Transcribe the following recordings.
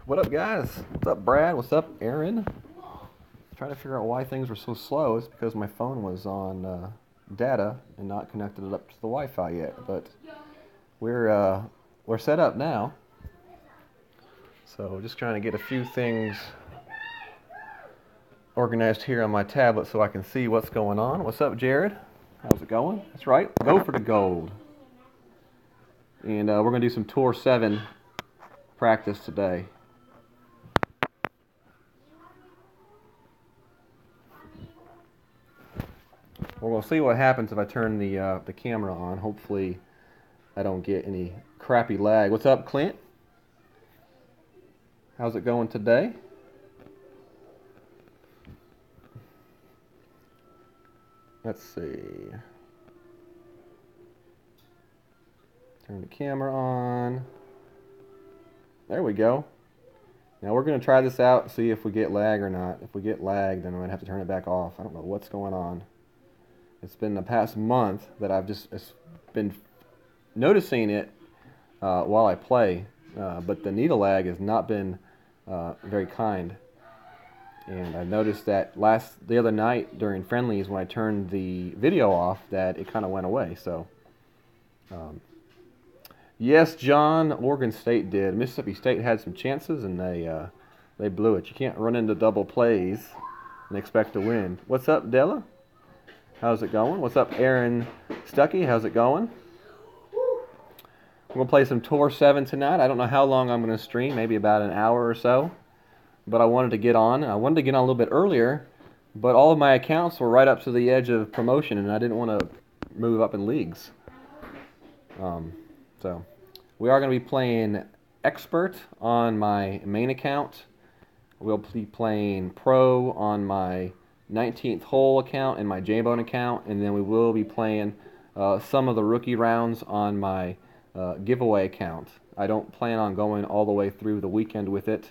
What up, guys? What's up, Brad? What's up, Aaron? Trying to figure out why things were so slow. It's because my phone was on data and not connected it up to the Wi-Fi yet. But we're set up now. So just trying to get a few things organized here on my tablet so I can see what's going on. What's up, Jared? How's it going? That's right. Go for the gold. And we're gonna do some Tour 7 practice today. Well, we'll see what happens if I turn the camera on. Hopefully, I don't get any crappy lag. What's up, Clint? How's it going today? Let's see. Turn the camera on. There we go. Now we're going to try this out and see if we get lag or not. If we get lag, then I'm going to have to turn it back off. I don't know what's going on. It's been the past month that I've just been noticing it while I play, but the needle lag has not been very kind. And I noticed that the other night during friendlies when I turned the video off that it kind of went away. So, yes, John, Oregon State did. Mississippi State had some chances and they blew it. You can't run into double plays and expect to win. What's up, Della? How's it going? What's up, Aaron Stuckey? How's it going? We're going to play some Tour 7 tonight. I don't know how long I'm going to stream, maybe about an hour or so. But I wanted to get on. I wanted to get on a little bit earlier, but all of my accounts were right up to the edge of promotion, and I didn't want to move up in leagues. So we are going to be playing Expert on my main account. We'll be playing Pro on my 19th hole account and my J-Bone account, and then we will be playing some of the rookie rounds on my giveaway account. I don't plan on going all the way through the weekend with it,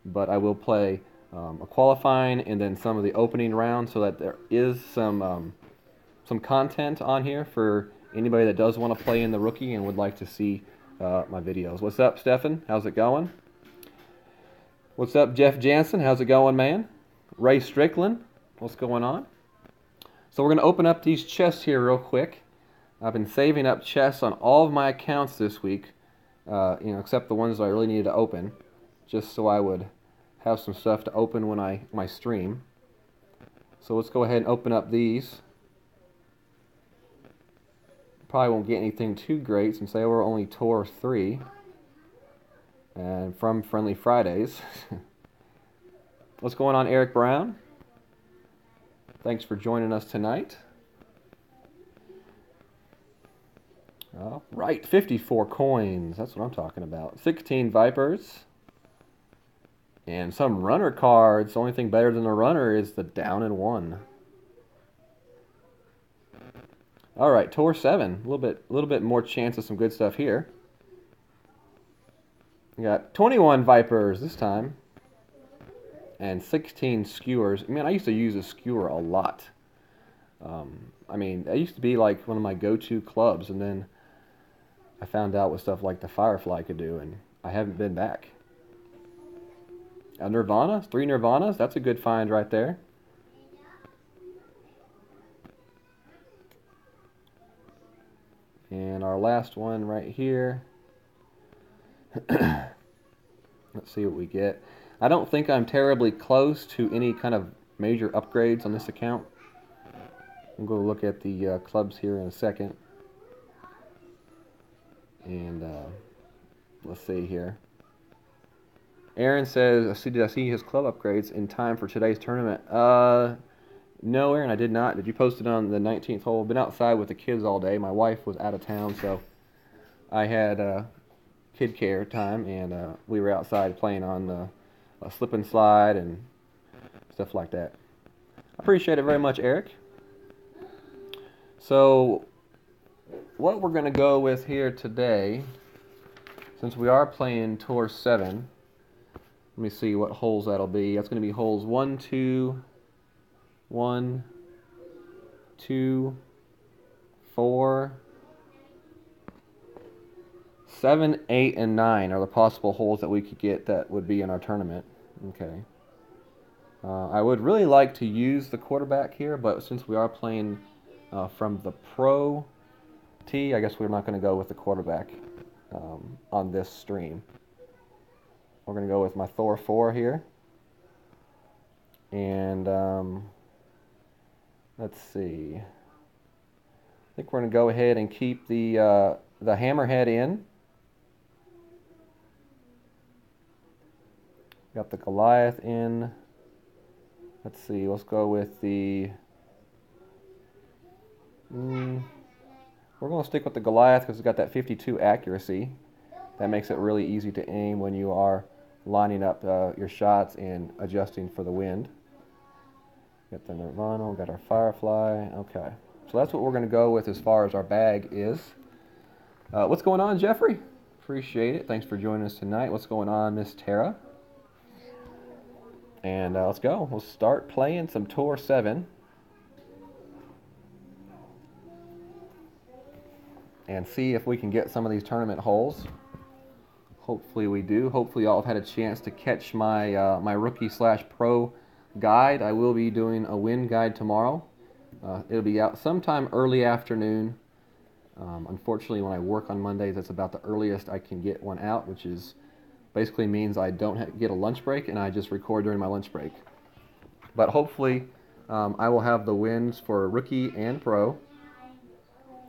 but I will play a qualifying and then some of the opening rounds so that there is some content on here for anybody that does want to play in the rookie and would like to see my videos. What's up, Stefan? How's it going? What's up, Jeff Jansen? How's it going, man? Ray Strickland? What's going on? So we're going to open up these chests here real quick. I've been saving up chests on all of my accounts this week, except the ones that I really needed to open, just so I would have some stuff to open when I stream. So let's go ahead and open up these. Probably won't get anything too great since they were only Tour 3 and from Friendly Fridays. What's going on, Eric Brown? Thanks for joining us tonight. All right, 54 coins. That's what I'm talking about. 16 Vipers. And some runner cards. The only thing better than a runner is the down and one. All right, Tour 7. A little bit more chance of some good stuff here. We got 21 Vipers this time. And 16 skewers. Man, I used to use a skewer a lot. I mean, that used to be like one of my go-to clubs, and then I found out what stuff like the Firefly could do, and I haven't been back. Nirvana, 3 Nirvanas, that's a good find right there. And our last one right here. Let's see what we get. I don't think I'm terribly close to any kind of major upgrades on this account. We'll go look at the clubs here in a second. And let's see here. Aaron says, did I see his club upgrades in time for today's tournament? No, Aaron, I did not. Did you post it on the 19th hole? I've been outside with the kids all day. My wife was out of town, so I had kid care time, and we were outside playing on the slip and slide and stuff like that. I appreciate it very much, Eric. So what we're going to go with here today, since we are playing Tour 7, let me see what holes that'll be. That's going to be holes 1, 2, 1, 2, 4, 7, 8, and 9 are the possible holes that we could get that would be in our tournament. Okay. I would really like to use the quarterback here, but since we are playing from the pro tee, I guess we're not going to go with the quarterback on this stream. We're going to go with my Thor 4 here. And let's see. I think we're going to go ahead and keep the hammerhead in. Got the Goliath in. Let's see, let's go with the... we're going to stick with the Goliath because it's got that 52 accuracy. That makes it really easy to aim when you are lining up your shots and adjusting for the wind. Got the Nirvana, we got our Firefly. Okay, so that's what we're going to go with as far as our bag is. What's going on, Jeffrey? Appreciate it. Thanks for joining us tonight. What's going on, Miss Tara? And let's go. We'll start playing some Tour 7. And see if we can get some of these tournament holes. Hopefully we do. Hopefully y'all have had a chance to catch my my rookie/pro guide. I will be doing a wind guide tomorrow. It'll be out sometime early afternoon. Unfortunately, when I work on Mondays, that's about the earliest I can get one out, which is basically means I don't get a lunch break and I just record during my lunch break. But hopefully I will have the wins for rookie and pro,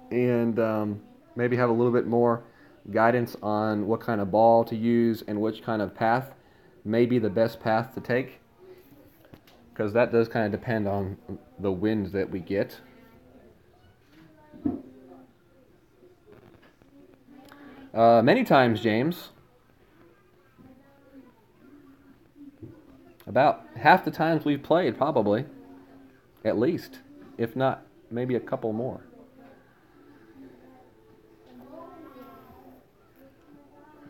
and maybe have a little bit more guidance on what kind of ball to use and which kind of path may be the best path to take, because that does kind of depend on the winds that we get. Many times, James. About half the times we've played, probably. At least. If not, maybe a couple more.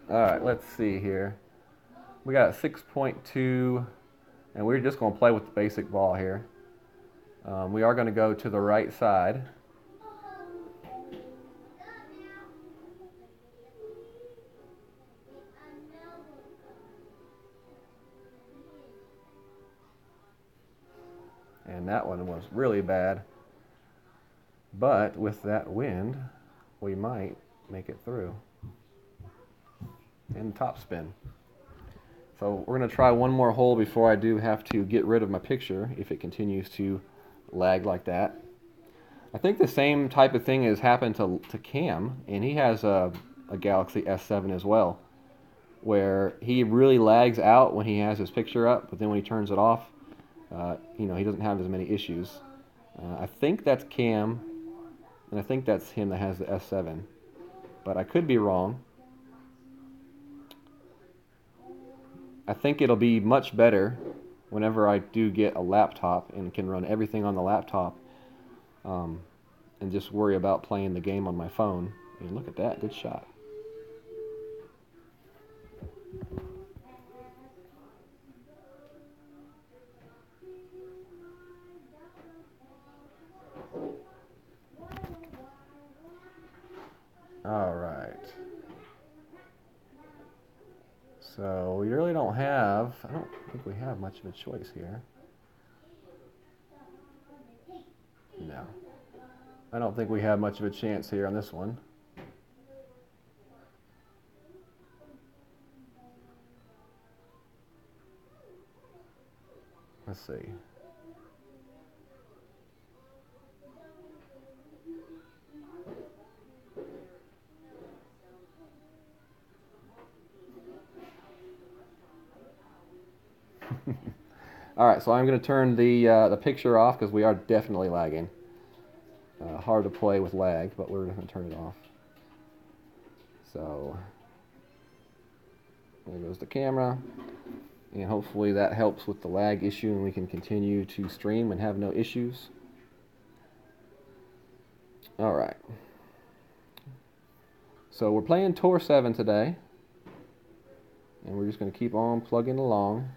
Alright, let's see here. We got a 6.2, and we're just going to play with the basic ball here. We are going to go to the right side. And that one was really bad. But with that wind, we might make it through. And top spin. So we're going to try one more hole before I do have to get rid of my picture if it continues to lag like that. I think the same type of thing has happened to Cam, and he has a Galaxy S7 as well, where he really lags out when he has his picture up, but then when he turns it off, he doesn't have as many issues. I think that's Cam, and I think that's him that has the S7, but I could be wrong. I think it'll be much better whenever I do get a laptop and can run everything on the laptop, and just worry about playing the game on my phone. And look at that, good shot. All right. So we really don't have, I don't think we have much of a choice here. No. I don't think we have much of a chance here on this one. Let's see. All right, so I'm going to turn the picture off because we are definitely lagging. Hard to play with lag, but we're going to turn it off. So there goes the camera, and hopefully that helps with the lag issue and we can continue to stream and have no issues. All right. So we're playing Tour 7 today, and we're just going to keep on plugging along.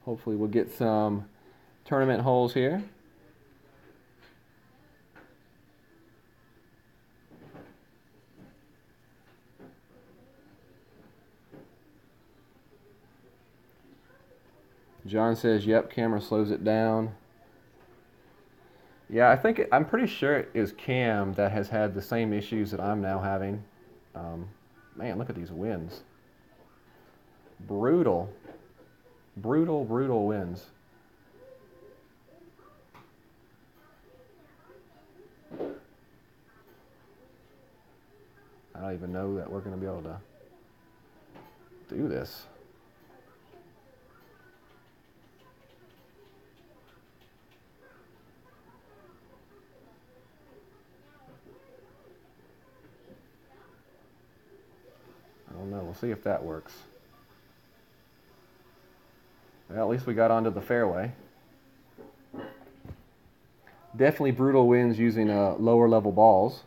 Hopefully we'll get some tournament holes here. John says, yep, camera slows it down. Yeah, I'm pretty sure it is Cam that has had the same issues that I'm now having. Man, look at these winds. Brutal. Brutal, brutal winds. I don't even know that we're going to be able to do this. I don't know. We'll see if that works. Well, at least we got onto the fairway. Definitely brutal winds using lower level balls.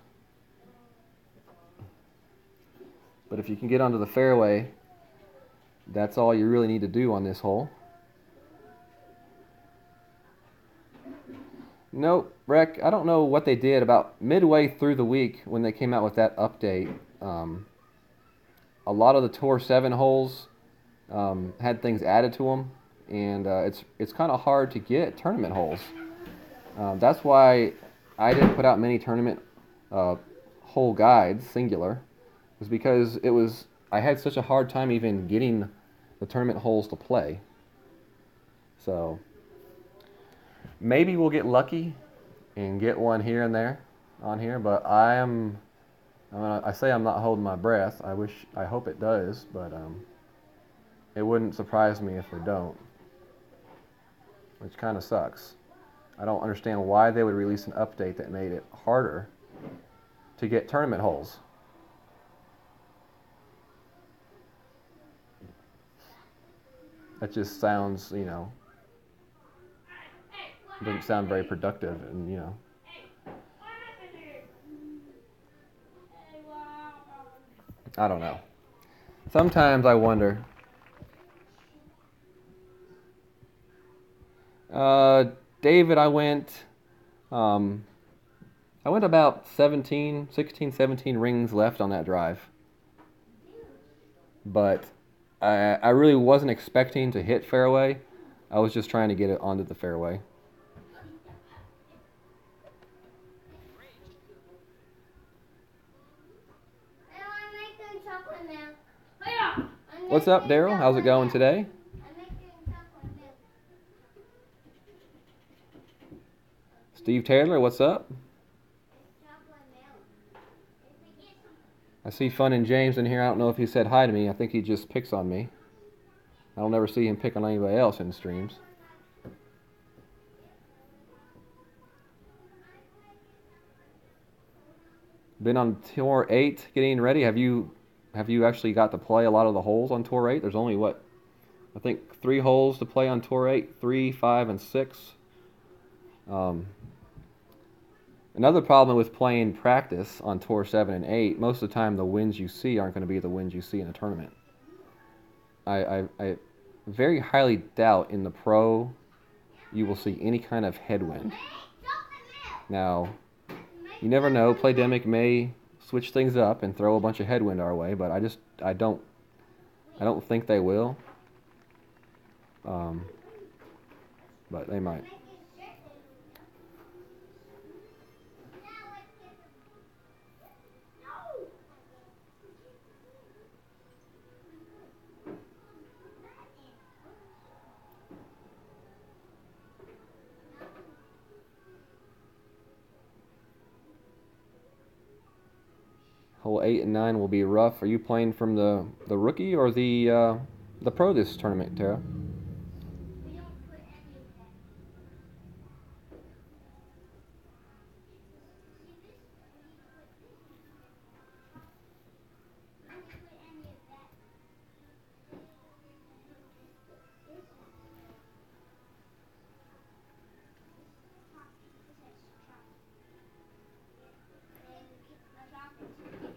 But if you can get onto the fairway, that's all you really need to do on this hole. Nope, Breck, I don't know what they did about midway through the week when they came out with that update. A lot of the Tour 7 holes had things added to them, and it's kind of hard to get tournament holes. That's why I didn't put out many tournament hole guides, singular, was because I had such a hard time even getting the tournament holes to play. So maybe we'll get lucky and get one here and there on here, but I say I'm not holding my breath. I hope it does, but it wouldn't surprise me if we don't, which kind of sucks. I don't understand why they would release an update that made it harder to get tournament holes. That just sounds, doesn't sound very productive, and I don't know. Sometimes I wonder. David, I went about 16, 17 rings left on that drive. But I really wasn't expecting to hit fairway. I was just trying to get it onto the fairway. What's up, Daryl? How's it going today? Steve Taylor, what's up? I see Fun and James in here. I don't know if he said hi to me. I think he just picks on me. I don't ever see him pick on anybody else in streams. Been on Tour 8 getting ready. Have you actually got to play a lot of the holes on Tour 8? There's only, I think 3 holes to play on Tour 8, 3, 5, and 6. Another problem with playing practice on Tour 7 and 8, most of the time the winds you see aren't going to be the winds you see in a tournament. I very highly doubt in the Pro you will see any kind of headwind. Now, you never know. Playdemic may switch things up and throw a bunch of headwind our way, but I don't think they will. But they might. Hole 8 and 9 will be rough. Are you playing from the rookie or the pro this tournament, Tara?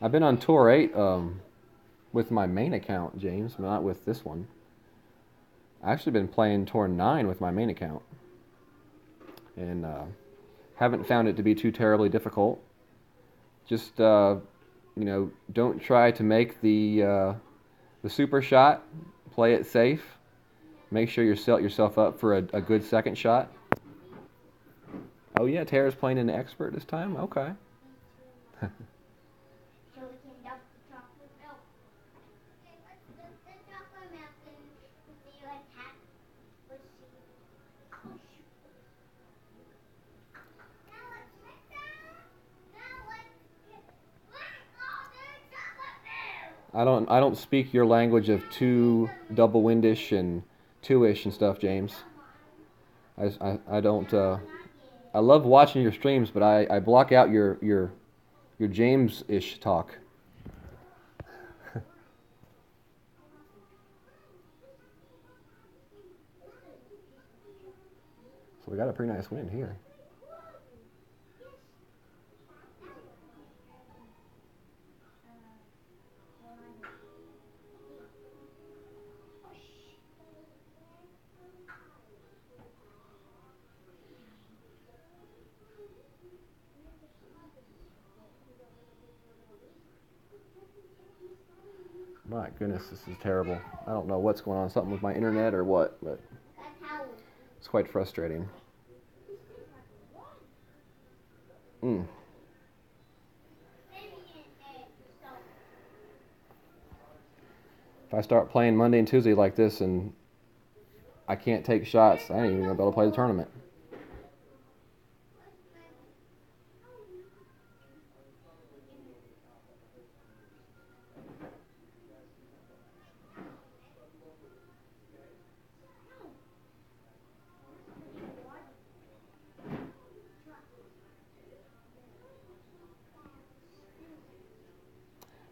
I've been on Tour 8 with my main account, James, but not with this one. I've actually been playing Tourney 9 with my main account, and haven't found it to be too terribly difficult. Just don't try to make the super shot. Play it safe. Make sure you set yourself up for a good second shot. Oh yeah, Tara's playing an expert this time? Okay. I don't speak your language of two double windish and two-ish and stuff, James. I don't I love watching your streams, but I block out your James-ish talk. So we got a pretty nice wind here. My goodness, this is terrible. I don't know what's going on, something with my internet or what, but it's quite frustrating. Mm. If I start playing Monday and Tuesday like this and I can't take shots, I ain't even gonna be able to play the tournament.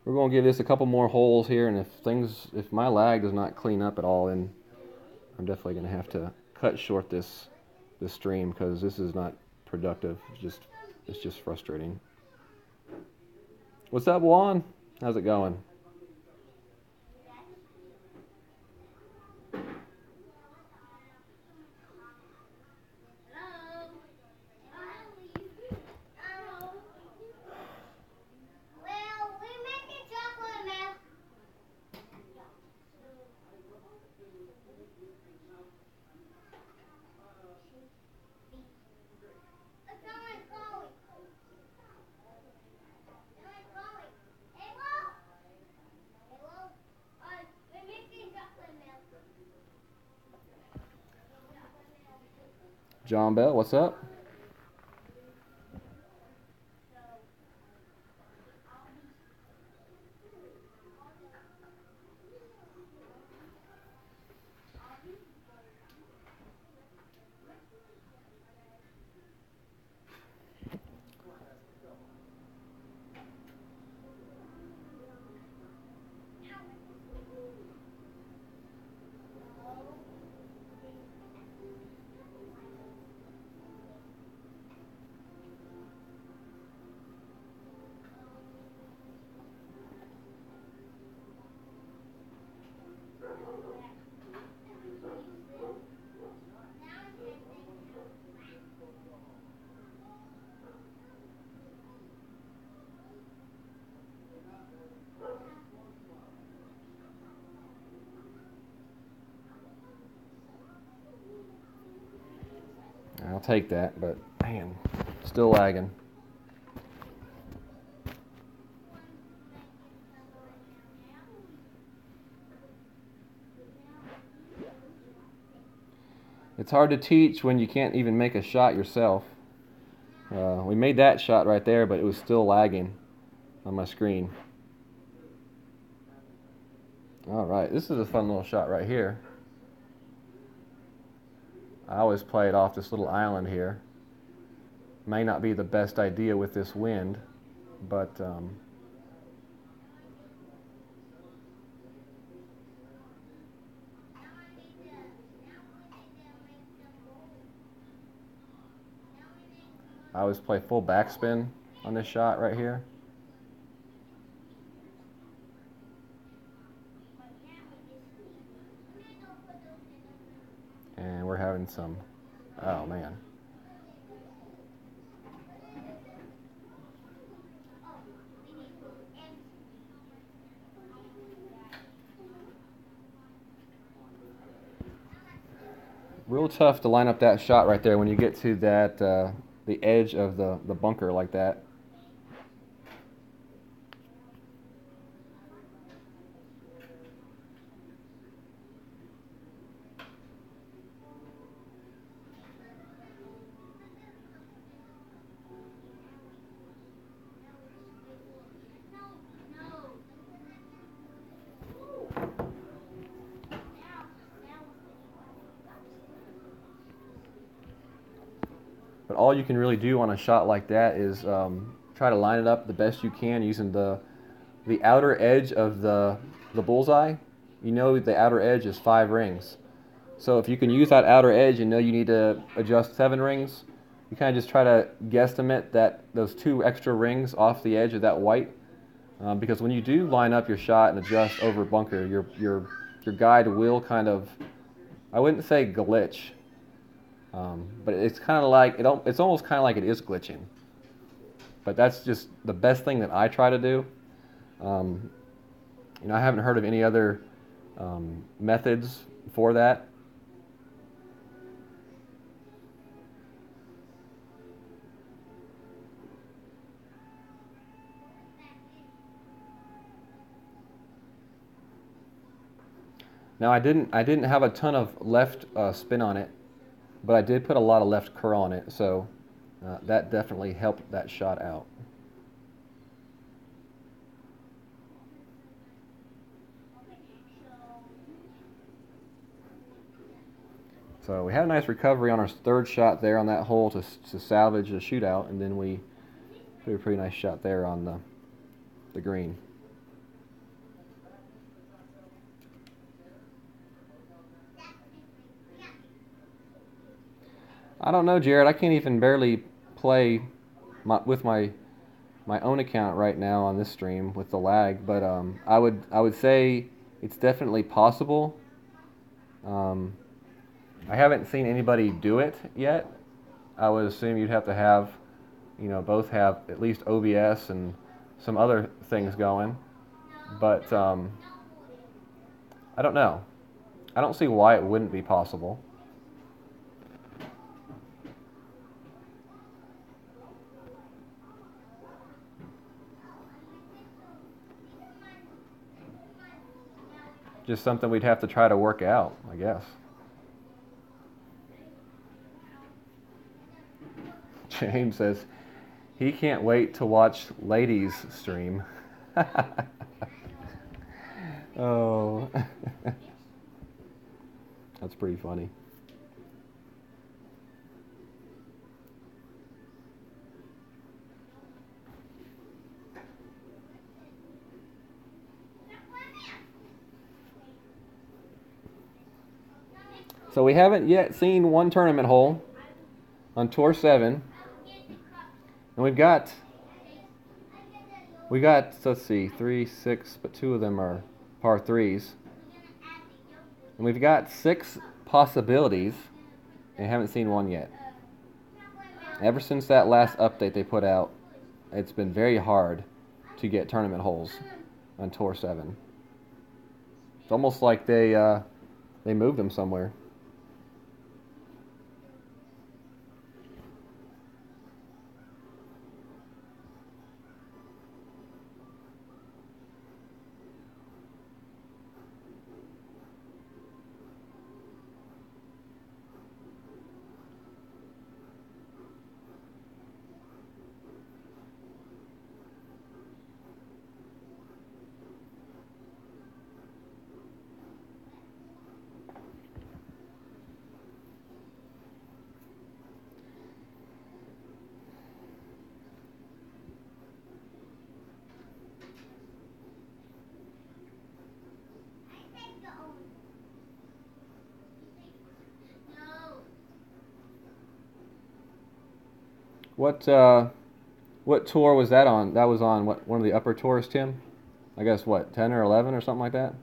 We're going to give this a couple more holes here, and if my lag does not clean up at all, then I'm definitely going to have to cut short this stream because this is not productive. It's just frustrating. What's up, Juan? How's it going? John Bell, what's up? I'll take that, but man, still lagging. It's hard to teach when you can't even make a shot yourself. We made that shot right there, but it was still lagging on my screen. All right, this is a fun little shot right here. I always play it off this little island here. May not be the best idea with this wind, but I always play full backspin on this shot right here. having some... Oh, man. Real tough to line up that shot right there when you get to that the edge of the bunker like that. But all you can really do on a shot like that is try to line it up the best you can using the outer edge of the bullseye. You know the outer edge is 5 rings. So if you can use that outer edge and know you need to adjust 7 rings, you kind of just try to guesstimate that those 2 extra rings off the edge of that white. Because when you do line up your shot and adjust over bunker, your guide will kind of, I wouldn't say glitch, but it's kind of like it's almost kind of like it is glitching. But that's just the best thing that I try to do. I haven't heard of any other methods for that. Now I didn't have a ton of left spin on it, but I did put a lot of left curl on it, so that definitely helped that shot out. So we had a nice recovery on our 3rd shot there on that hole to salvage the shootout, and then we put a pretty nice shot there on the green. I don't know, Jared. I can't even barely play with my own account right now on this stream with the lag, but I would say it's definitely possible. I haven't seen anybody do it yet. I would assume you'd have to have, both have at least OBS and some other things going, but I don't know. I don't see why it wouldn't be possible. Just something we'd have to try to work out, I guess. James says he can't wait to watch ladies stream. Oh, that's pretty funny. So we haven't yet seen one tournament hole on Tour 7. And we've got, let's see, 3, 6, but 2 of them are par 3s. And we've got 6 possibilities and haven't seen one yet. Ever since that last update they put out, it's been very hard to get tournament holes on Tour 7. It's almost like they moved them somewhere. What tour was that on? That was on what, one of the upper tours, Tim? I guess what, 10 or 11 or something like that?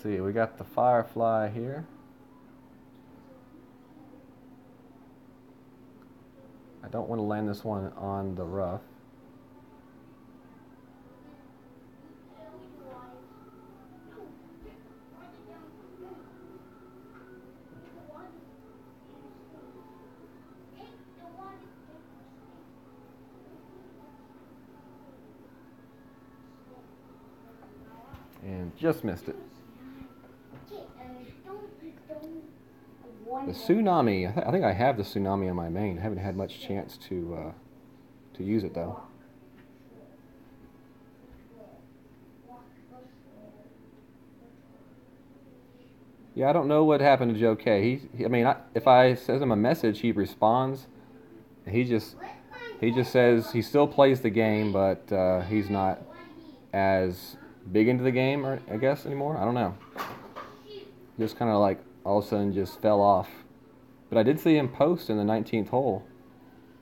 see, we got the Firefly here. I don't want to land this one on the rough. And just missed it. The Tsunami, I think I have the Tsunami on my main. I haven't had much chance to use it though. Yeah, I don't know what happened to Joe K. I mean, if I send him a message, he responds. He just says he still plays the game, but he's not as big into the game, or I guess, anymore. I don't know. Just kind of like all of a sudden just fell off. But I did see him post in the 19th hole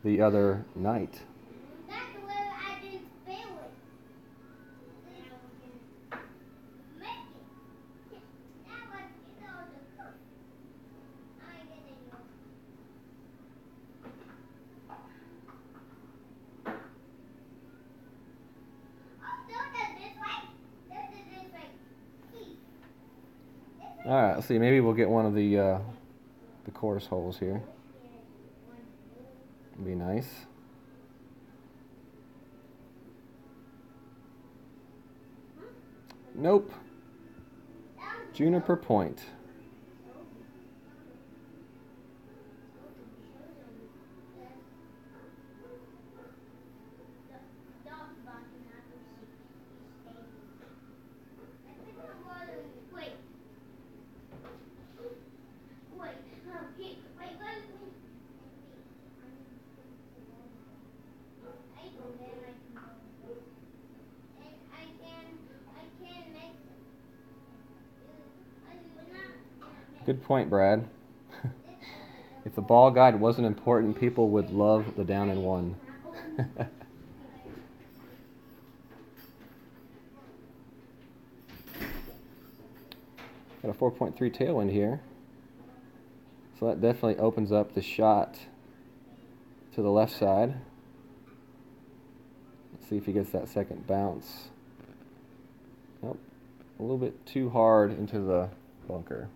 the other night. All right, let's see. Maybe we'll get one of the course holes here. It'd be nice. Nope. Juniper Point. Good point, Brad. If the ball guide wasn't important, people would love the down and one. Got a 4.3 tailwind here. So that definitely opens up the shot to the left side. Let's see if he gets that second bounce. Nope. A little bit too hard into the bunker.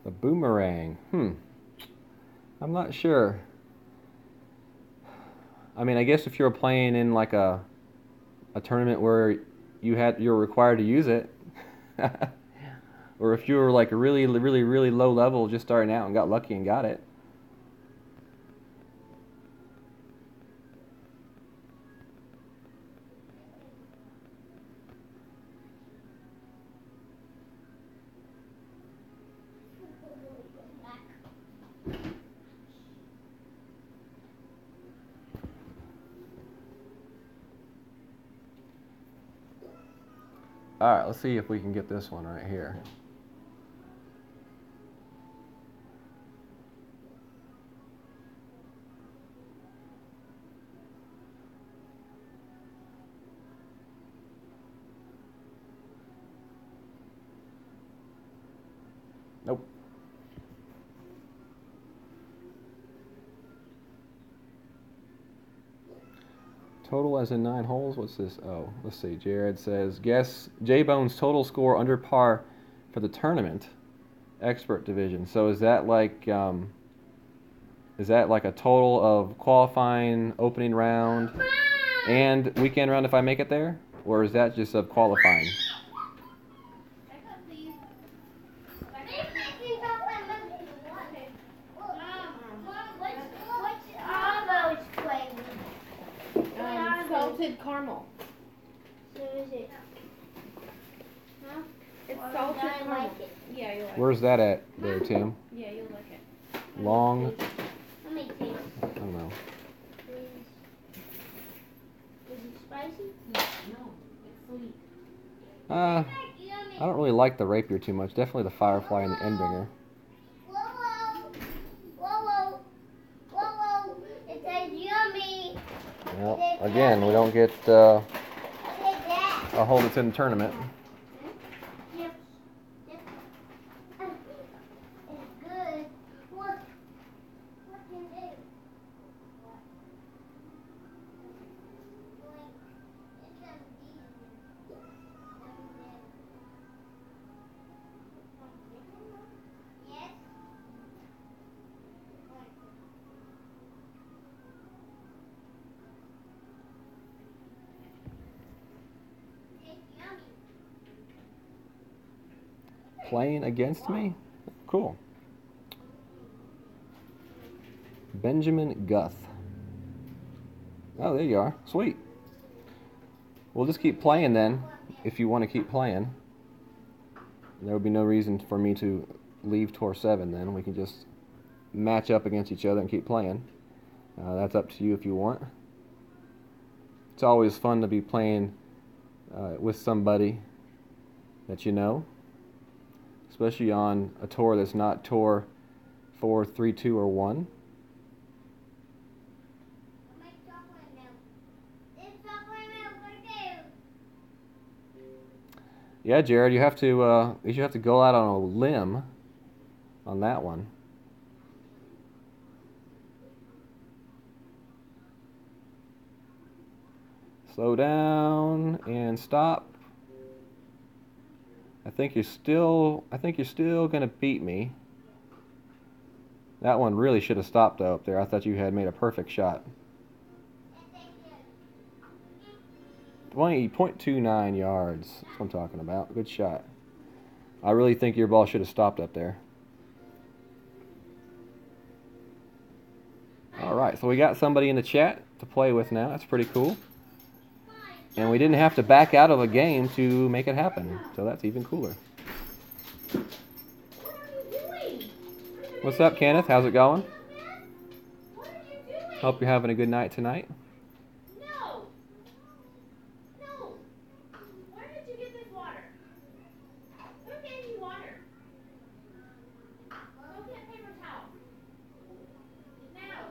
The boomerang. I'm not sure. I mean, I guess if you're playing in like a tournament where you're required to use it, or if you were like a really low level just starting out and got lucky and got it. All right, let's see if we can get this one right here. Nope. Total as in 9 holes. What's this? Oh, let's see. Jared says, guess J-Bone's total score under par for the tournament, expert division. So is that like a total of qualifying, opening round, and weekend round if I make it there? or is that just of qualifying? Salted caramel. So is it? Huh? It's salted caramel. Like it. Yeah, you'll like Where's that at there, Tim? Yeah, you'll like it. Long? Let me taste. I don't know. Is it spicy? No, it's sweet. I don't really like the rapier too much. Definitely the firefly and the endbringer. Whoa, whoa, whoa, whoa, it tastes yummy. Well, again, we don't get I'll a take that. hold that's in the tournament. Yep. Yep. It's good. What can you do? Yes. It's yummy. Playing against me? Cool. Benjamin Guth. Oh, there you are. Sweet. We'll just keep playing then, if you want to keep playing. There would be no reason for me to leave Tour 7 then. We can just match up against each other and keep playing. That's up to you if you want. It's always fun to be playing with somebody that you know, especially on a tour that's not Tour 4, 3, 2, or 1. Yeah, Jared, you have to go out on a limb on that one. Slow down and stop. I think you're still gonna beat me. That one really should have stopped though up there. I thought you had made a perfect shot. 20.29 yards. That's what I'm talking about. Good shot. I really think your ball should have stopped up there. Alright, so we got somebody in the chat to play with now. That's pretty cool. And we didn't have to back out of a game to make it happen. So that's even cooler. What's up, Kenneth? How's it going? Hope you're having a good night tonight. No. No. Where did you get this water? Who gave you water? Go get a paper towel. Now.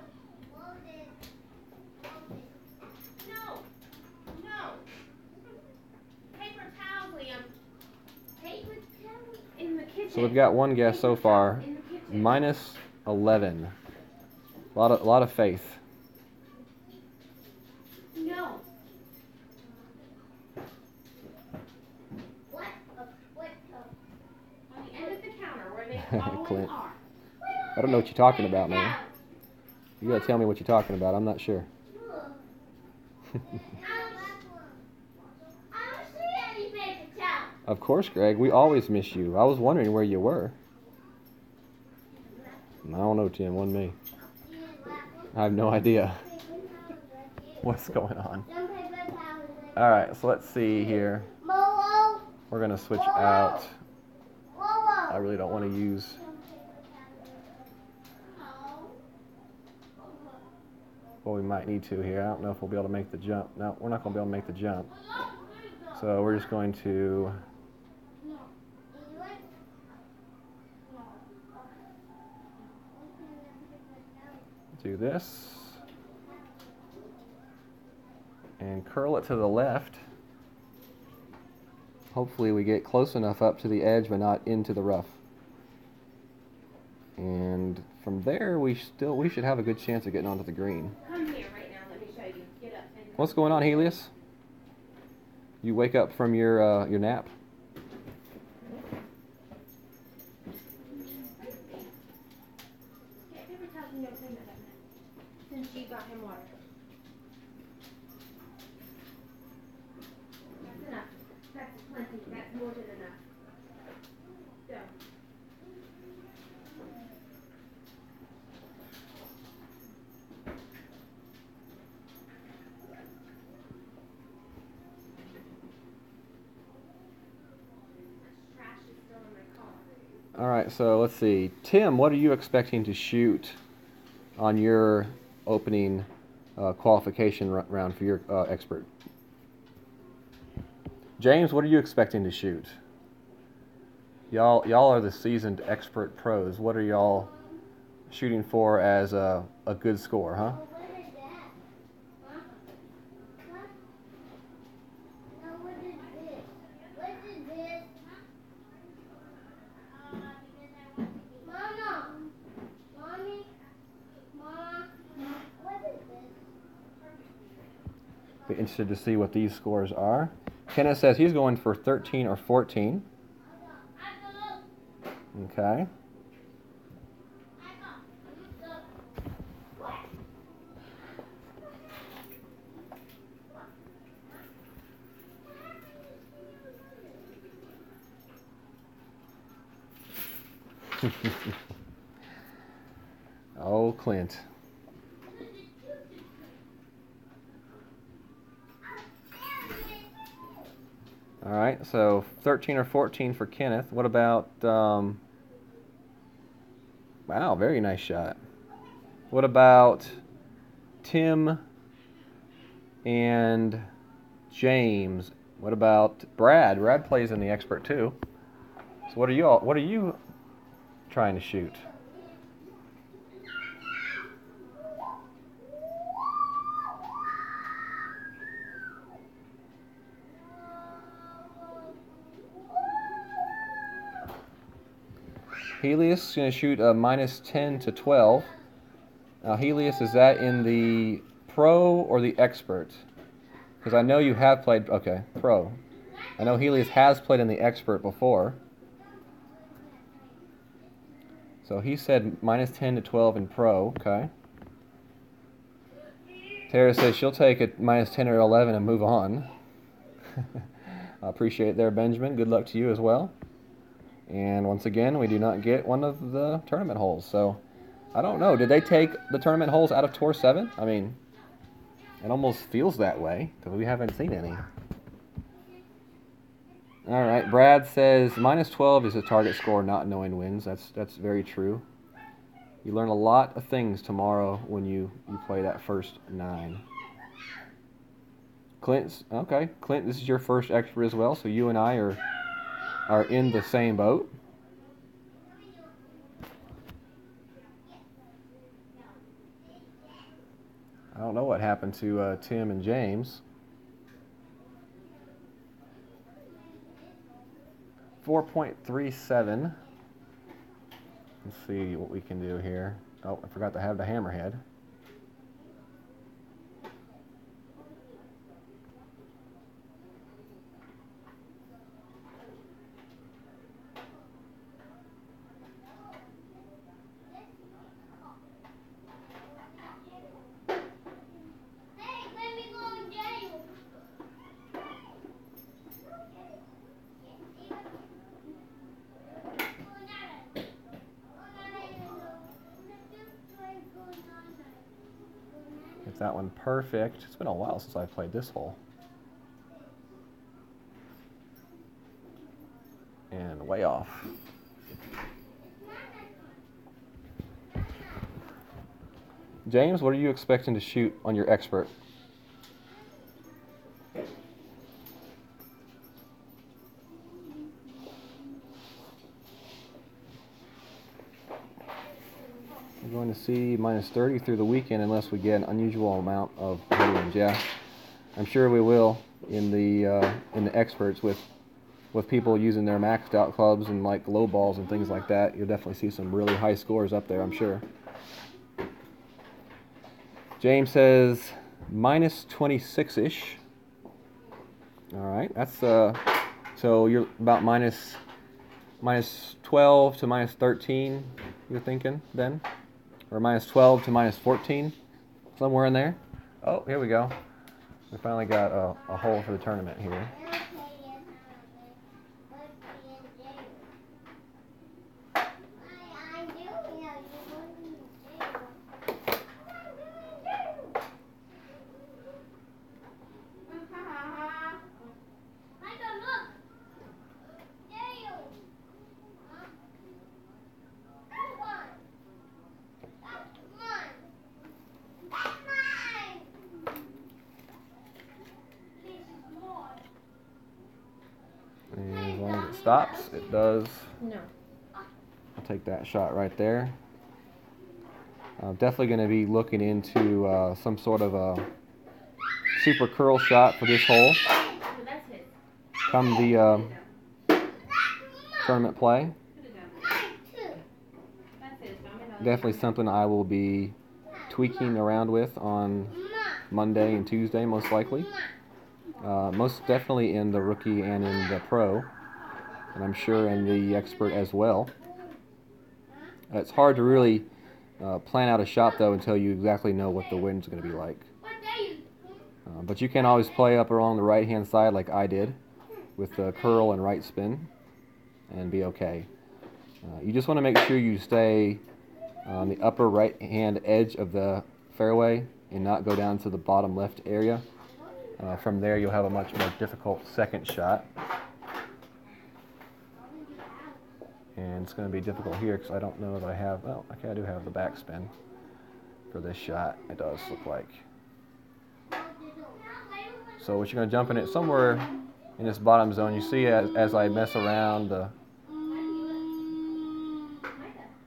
No. No. Paper towel, Liam. Paper towel in the kitchen. So we've got one guess so far. Minus 11. A lot of faith. No. What? On the end of the counter where they always Clint. are. I don't know what you're talking about, man. You gotta tell me what you're talking about. I'm not sure. I don't see any paper towel. Of course, Greg. We always miss you. I was wondering where you were. I don't know, Tim. Wasn't me. I have no idea what's going on. Alright, so let's see here. We're going to switch out. I really don't want to use... Well, we might need to here. I don't know if we'll be able to make the jump. No, we're not going to be able to make the jump. So we're just going to... do this. And curl it to the left. Hopefully we get close enough up to the edge but not into the rough. And from there we should have a good chance of getting onto the green. Come here right now. Let me show you. Get up. And What's going on, Helios? You wake up from your nap? Get paper towels and go clean that up now. Since you got him water. That's plenty. That's more than enough. Go. Trash is still in my car. All right, so let's see. Tim, what are you expecting to shoot on your opening qualification round for your expert? James, what are you expecting to shoot? Y'all are the seasoned expert pros. What are y'all shooting for as a good score, huh? What is that? Huh? What? No, what is this? What is this? Mama! Mommy? Mama? What is this? Be interested to see what these scores are. Kenneth says he's going for 13 or 14. Okay. Oh, Clint. All right, so 13 or 14 for Kenneth. What about, wow, very nice shot. What about Tim and James? What about Brad? Brad plays in the expert too. So what are you trying to shoot? Helios is going to shoot a minus 10 to 12. Now, Helios, is that in the pro or the expert? Because I know you have played, okay, pro. I know Helios has played in the expert before. So he said minus 10 to 12 in pro, okay. Tara says she'll take a minus 10 or 11 and move on. I appreciate it there, Benjamin. Good luck to you as well. And once again, we do not get one of the tournament holes. So, I don't know. Did they take the tournament holes out of Tour 7? I mean, it almost feels that way, because we haven't seen any. All right, Brad says minus 12 is a target score, not knowing wins. That's very true. You learn a lot of things tomorrow when you play that first 9. Okay, Clint, this is your first expert as well, so you and I are in the same boat. I don't know what happened to Tim and James. 4.37. Let's see what we can do here. Oh, I forgot to have the hammerhead. Get that one perfect. It's been a while since I played this hole. And way off. James, what are you expecting to shoot on your expert? We're going to see minus 30 through the weekend unless we get an unusual amount of headwinds. Yeah, I'm sure we will in the experts with people using their maxed out clubs and like low balls and things like that. You'll definitely see some really high scores up there, I'm sure. James says minus 26-ish. All right, that's so you're about minus 12 to minus 13. You're thinking then, or minus 12 to minus 14, somewhere in there. Oh, here we go. We finally got a hole for the tournament here. stops. It does. No. I'll take that shot right there. I'm definitely going to be looking into some sort of a super curl shot for this hole That's his. come the tournament play. That's his. Definitely something I will be tweaking around with on Monday and Tuesday, most likely. Most definitely in the rookie and in the pro, and I'm sure in the expert as well. It's hard to really plan out a shot though until you exactly know what the wind's going to be like. But you can always play up along the right hand side like I did with the curl and right spin and be okay. You just want to make sure you stay on the upper right hand edge of the fairway and not go down to the bottom left area. From there you'll have a much more difficult second shot. And it's going to be difficult here because I don't know if I have, well, okay, I do have the backspin for this shot, it does look like. So what you're going to jump in it somewhere in this bottom zone. You see as I mess around,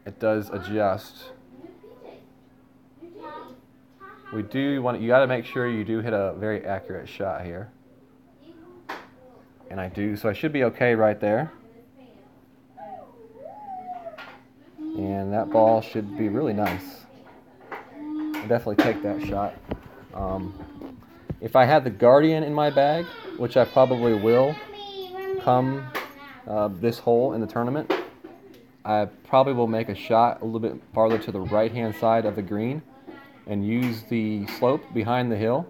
it does adjust. We do want, you got to make sure you do hit a very accurate shot here. And I do, so I should be okay right there. And that ball should be really nice. I'll definitely take that shot. If I had the Guardian in my bag, which I probably will come this hole in the tournament, I probably will make a shot a little bit farther to the right-hand side of the green and use the slope behind the hill.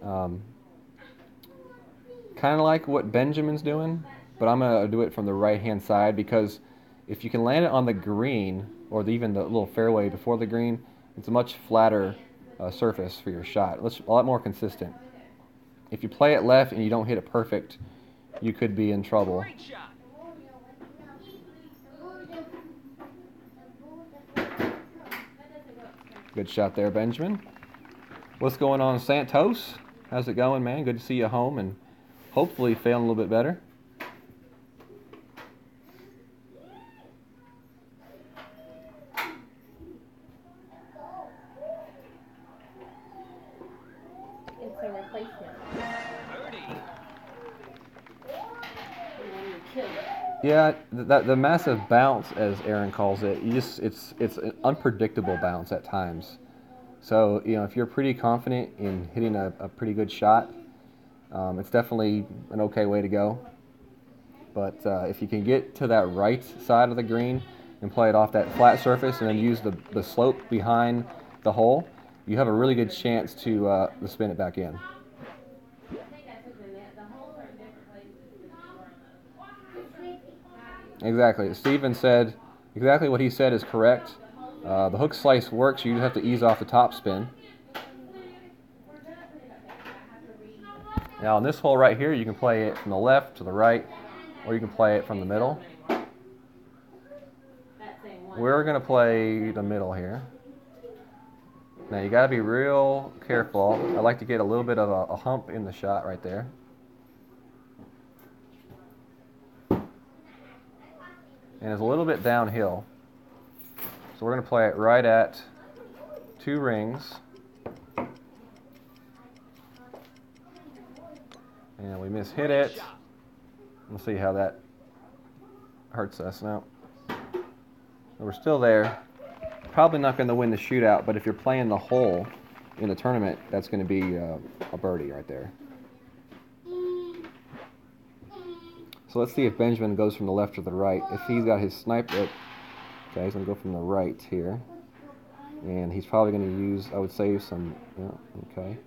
Kind of like what Benjamin's doing, but I'm going to do it from the right-hand side because if you can land it on the green or even the little fairway before the green, it's a much flatter surface for your shot. It's a lot more consistent. If you play it left and you don't hit it perfect, you could be in trouble. Good shot there, Benjamin. What's going on, Santos? How's it going, man? Good to see you home and hopefully feeling a little bit better. It's a replacement. Yeah, the massive bounce, as Aaron calls it, it's an unpredictable bounce at times. So if you're pretty confident in hitting a pretty good shot, it's definitely an okay way to go. But if you can get to that right side of the green and play it off that flat surface and then use the slope behind the hole, you have a really good chance to spin it back in. Exactly. Steven said exactly what he said is correct. The hook slice works. You have to ease off the top spin. Now on this hole right here, you can play it from the left to the right, or you can play it from the middle. We're going to play the middle here. Now you got to be real careful. I like to get a little bit of a hump in the shot right there. And it's a little bit downhill. So we're going to play it right at 2 rings. And we mishit it. We'll see how that hurts us now. We're still there. Probably not going to win the shootout, but if you're playing the hole in the tournament, that's going to be a birdie right there. So let's see if Benjamin goes from the left to the right. If he's got his sniper, okay, he's going to go from the right here. And he's probably going to use, I would say, some, yeah, okay.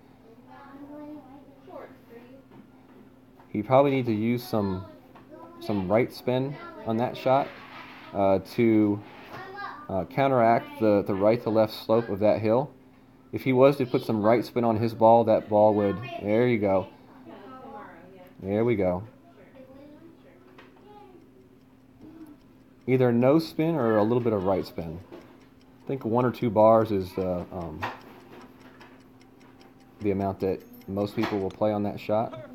He probably needs to use some right spin on that shot to counteract the right to left slope of that hill. If he was to put some right spin on his ball, that ball would, there you go. There we go. Either no spin or a little bit of right spin. I think 1 or 2 bars is the amount that most people will play on that shot.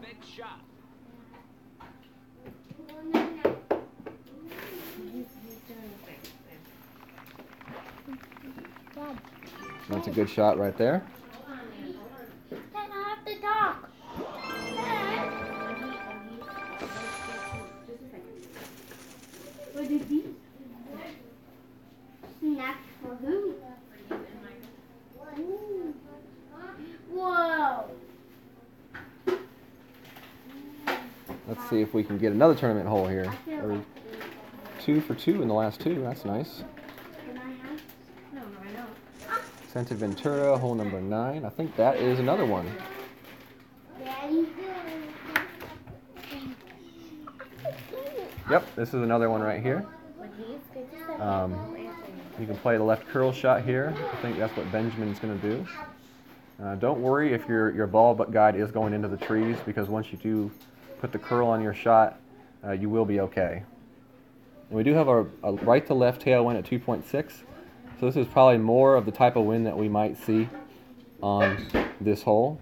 Dad. That's a good shot right there. Dad, I have to talk. Dad. What did these? Snack for who? Ooh. Whoa. Let's see if we can get another tournament hole here. Or 2 for 2 in the last 2. That's nice. Can I have? No, I know. Santa Ventura, hole number 9. I think that is another one. Daddy. Yep, this is another one right here. You can play the left curl shot here. I think that's what Benjamin's going to do. Don't worry if your ball guide is going into the trees, because once you do put the curl on your shot, you will be okay. And we do have a right to left tailwind at 2.6, so this is probably more of the type of wind that we might see on this hole.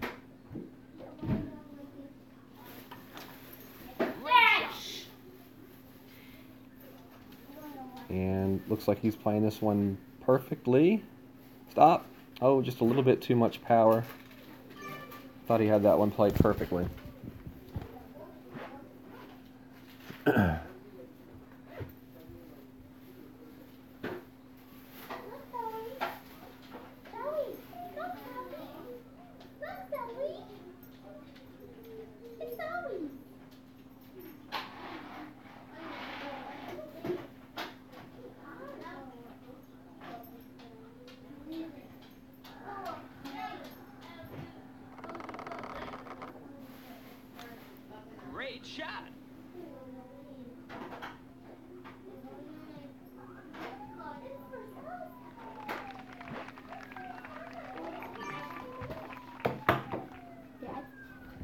And looks like he's playing this one perfectly. Stop. Oh, just a little bit too much power. Thought he had that one played perfectly. Great shot.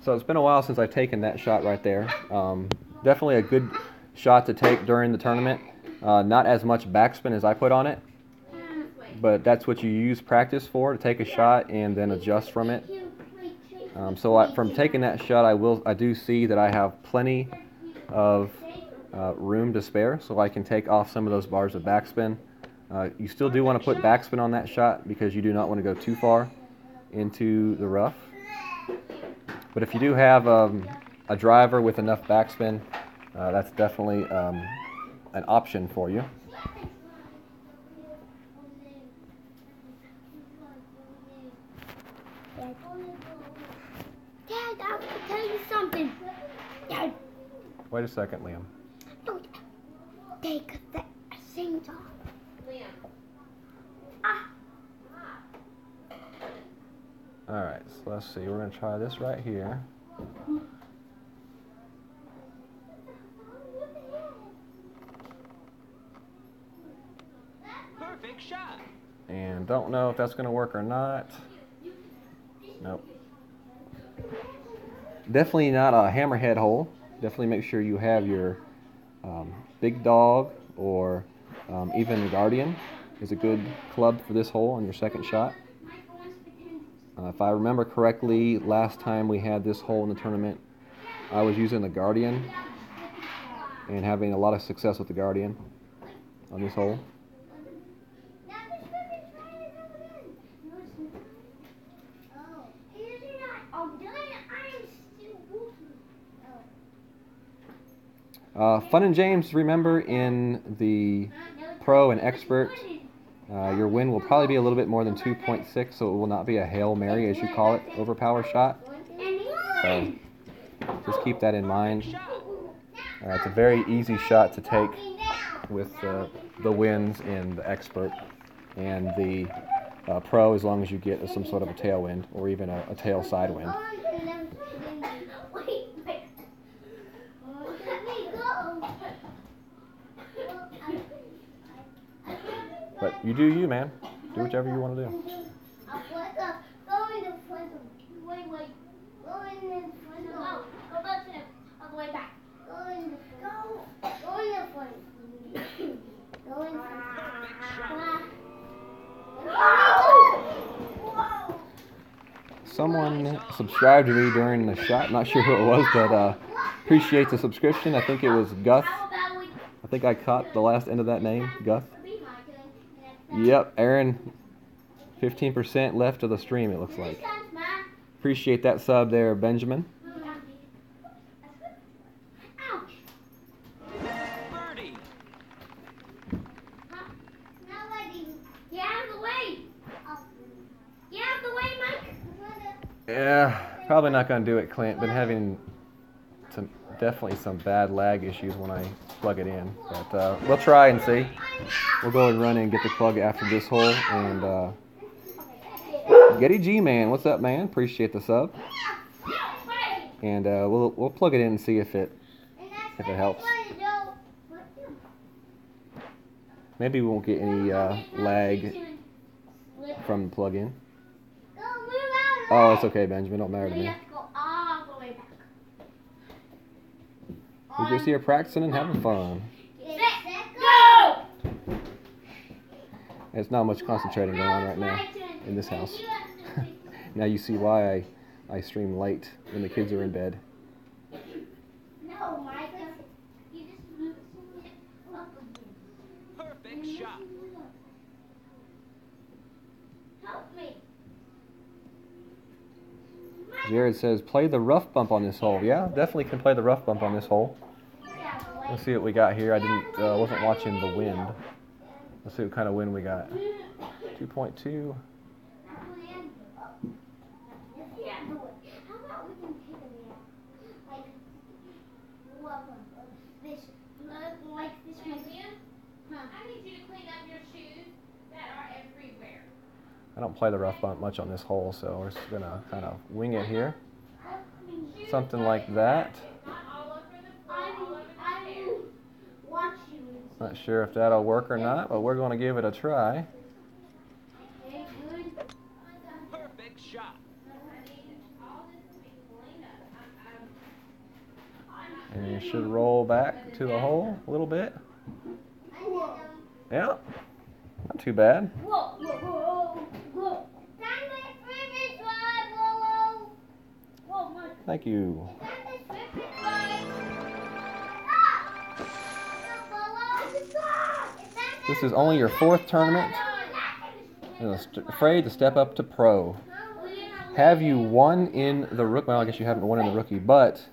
So it's been a while since I've taken that shot right there. Definitely a good shot to take during the tournament. Not as much backspin as I put on it, but that's what you use practice for, to take a shot and then adjust from it. From taking that shot, I do see that I have plenty of room to spare, so I can take off some of those bars of backspin. You still do want to put backspin on that shot because you do not want to go too far into the rough. But if you do have a driver with enough backspin, that's definitely an option for you. Dad, I have to tell you something. Dad, Wait a second, Liam. don't take the things off. Liam. Ah. Alright, so let's see. We're going to try this right here. Perfect shot. And don't know if that's going to work or not. Nope. Definitely not a hammerhead hole. Definitely make sure you have your big dog, or even Guardian is a good club for this hole on your second shot. If I remember correctly, last time we had this hole in the tournament, I was using the Guardian and having a lot of success with the Guardian on this hole. Fun and James, remember in the Pro and Expert, your win will probably be a little bit more than 2.6, so it will not be a Hail Mary, as you call it, overpower shot. So just keep that in mind. It's a very easy shot to take with the wins in the Expert and the Pro, as long as you get some sort of a tailwind or even a tail side wind. But you do you, man. Do whichever you want to do. Go back to him. All the way back. Go in the front. Go in the front. Go in the front. Someone subscribed to me during the shot. Not sure who it was, but appreciate the subscription. I think it was Gus. I think I caught the last end of that name, Gus. Yep, Aaron 15% left of the stream, it looks like. Sounds mad. Appreciate that sub there, Benjamin. Ouch. Birdie. Now let him. Get out of the way. Get out of the way, Mike. Yeah, probably not going to do it, Clint. Been having definitely some bad lag issues when I plug it in. But we'll try and see. We'll go and run and get the plug after this hole. And Getty G Man, what's up, man? Appreciate the sub. And we'll plug it in and see if it helps. Maybe we won't get any lag from the plug-in. Oh, it's okay, Benjamin. Don't matter to me. We're just here practicing and having fun. Go! There's not much concentrating going on right now in this house. Now you see why I stream late when the kids are in bed. No, Mike. You just move it up again. Perfect shot. Help me. Jared says, play the rough bump on this hole. Yeah, definitely can play the rough bump on this hole. Let's see what we got here. I wasn't watching the wind. Let's see what kind of wind we got. 2.2. How about we can take a nap? Like, this, like this one. I need you to clean up your shoes that are everywhere. I don't play the rough bump much on this hole, so we're just going to kind of wing it here. Something like that. Not all over the floor, all over the stairs. Watch you. Not sure if that'll work or not, but we're going to give it a try. Okay, good. Perfect shot. All this to be cleaned up. And it should roll back to the hole a little bit. Yeah, not too bad. Whoa, whoa, whoa, whoa. Time to flip slide, whoa, whoa. Whoa, Mike. Thank you. Time to flip slide. This is only your 4th tournament, and I'm afraid to step up to pro. Have you won in the rookie? Well, I guess you haven't won in the rookie, but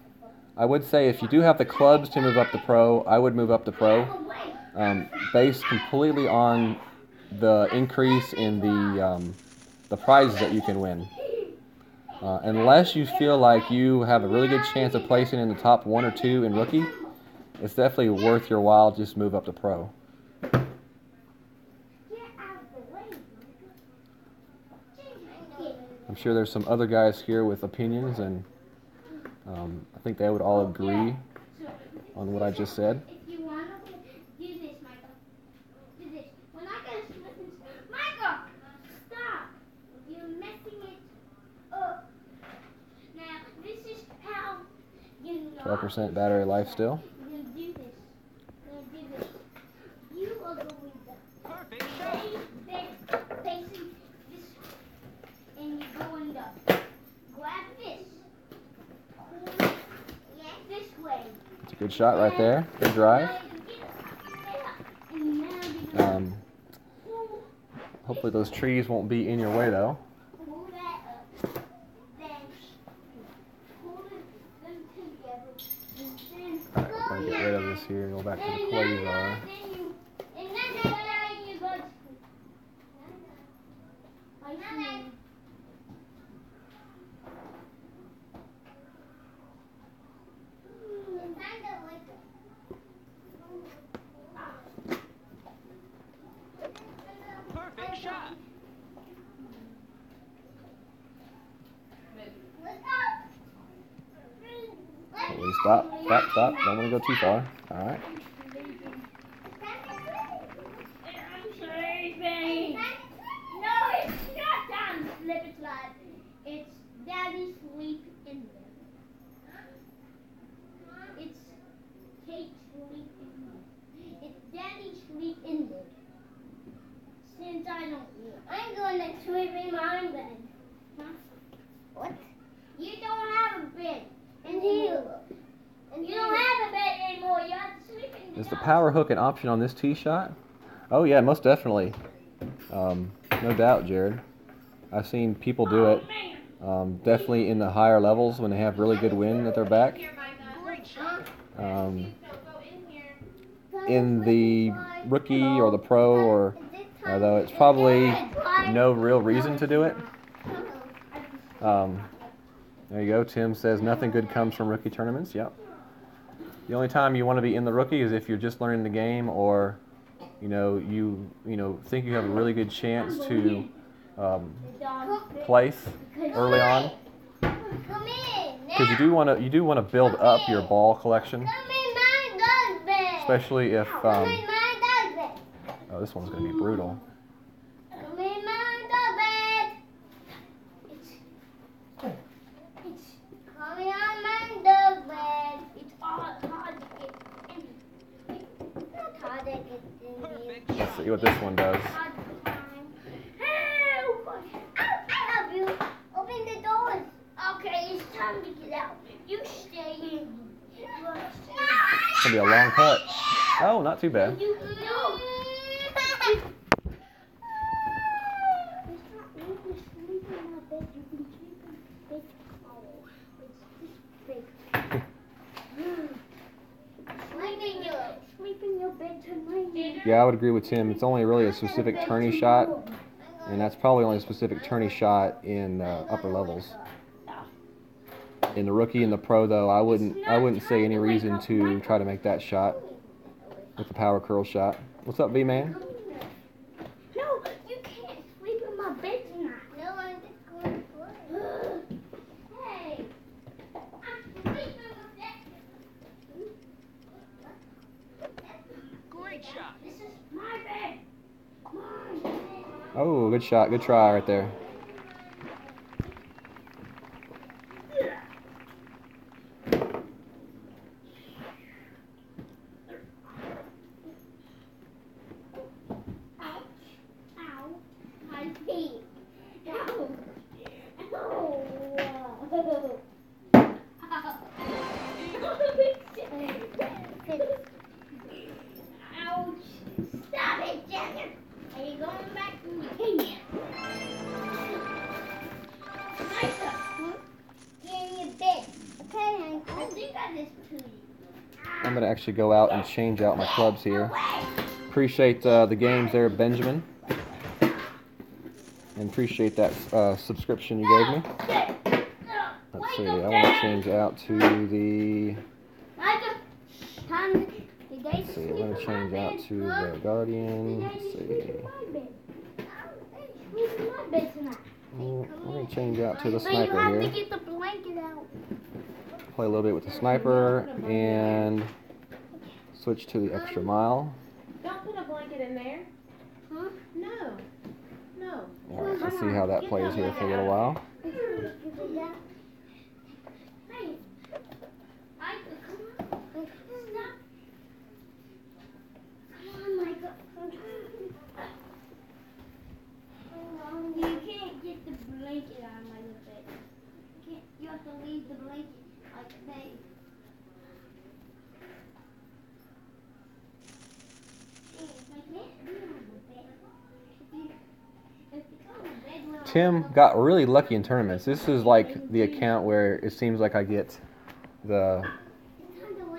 I would say if you do have the clubs to move up to pro, I would move up to pro, based completely on the increase in the prizes that you can win. Unless you feel like you have a really good chance of placing in the top 1 or 2 in rookie, it's definitely worth your while to just move up to pro. I'm sure there's some other guys here with opinions, and I think they would all agree on what I just said. If you want to do this, Michael. Do this. We're not going to slip and... Michael! Stop! You're messing it up. Now, this is how you know... 12% battery life still. You're going to do this. You're going to do this. You are going to... Perfect shot. Facing this... And you're going to grab this. Yeah, this way. It's a good shot right there. Good drive. Hopefully those trees won't be in your way though. Pull that up. Then pull them together. And then Alright, we're gonna get rid of this here and go back to the quasar. Perfect shot. Okay, stop. Don't want to go too far. Alright. I'm sleeping. No, it's not time to slip and slide. It's Daddy sleep in there. It's Kate sleep in there. It's Daddy sleep in there. Since I don't I'm going to sleep in my bed. Huh? What? You don't have a bed. And you don't have a bed anymore. You have to sleep in the Is the power hook an option on this tee shot? Oh yeah, most definitely. No doubt, Jared. I've seen people do it. Definitely in the higher levels when they have really good wind at their back. Great shot. In the rookie or the pro, or though it's probably no real reason to do it. There you go. Tim says nothing good comes from rookie tournaments. Yep. The only time you want to be in the rookie is if you're just learning the game, or you think you have a really good chance to place early on, because you do want to build up your ball collection, especially if oh, this one's going to be brutal. Let's see what this one does. Help you. Open the doors. Okay, it's time to get out. You stay in. It's going to be a long putt. Oh, not too bad. Yeah, I would agree with Tim. It's only really a specific tourney shot, and that's probably only a specific tourney shot in upper levels. In the rookie and the pro, though, I wouldn't say any reason to try to make that shot with the power curl shot. What's up, B-Man? No, you can't sleep in my bed tonight. No, I'm just going to play. Hey, I'm sleeping with that. Great shot. This is my bed. My bed. Oh, good shot. Good try right there. I'm going to actually go out and change out my clubs here. Appreciate the games there, Benjamin. And appreciate that subscription you gave me. Let's see, I want to change out to the... Let's see, I'm going to change out to the Guardian. Let's see. We're going to change out to the Sniper here. Play a little bit with the Sniper and switch to the Extra Mile. Don't put a blanket in there. Huh? No. No. Alright, let's see how that plays here for a little while. You can't get the blanket on my bed. You have to leave the blanket like that. Tim got really lucky in tournaments. This is like the account where it seems like I get the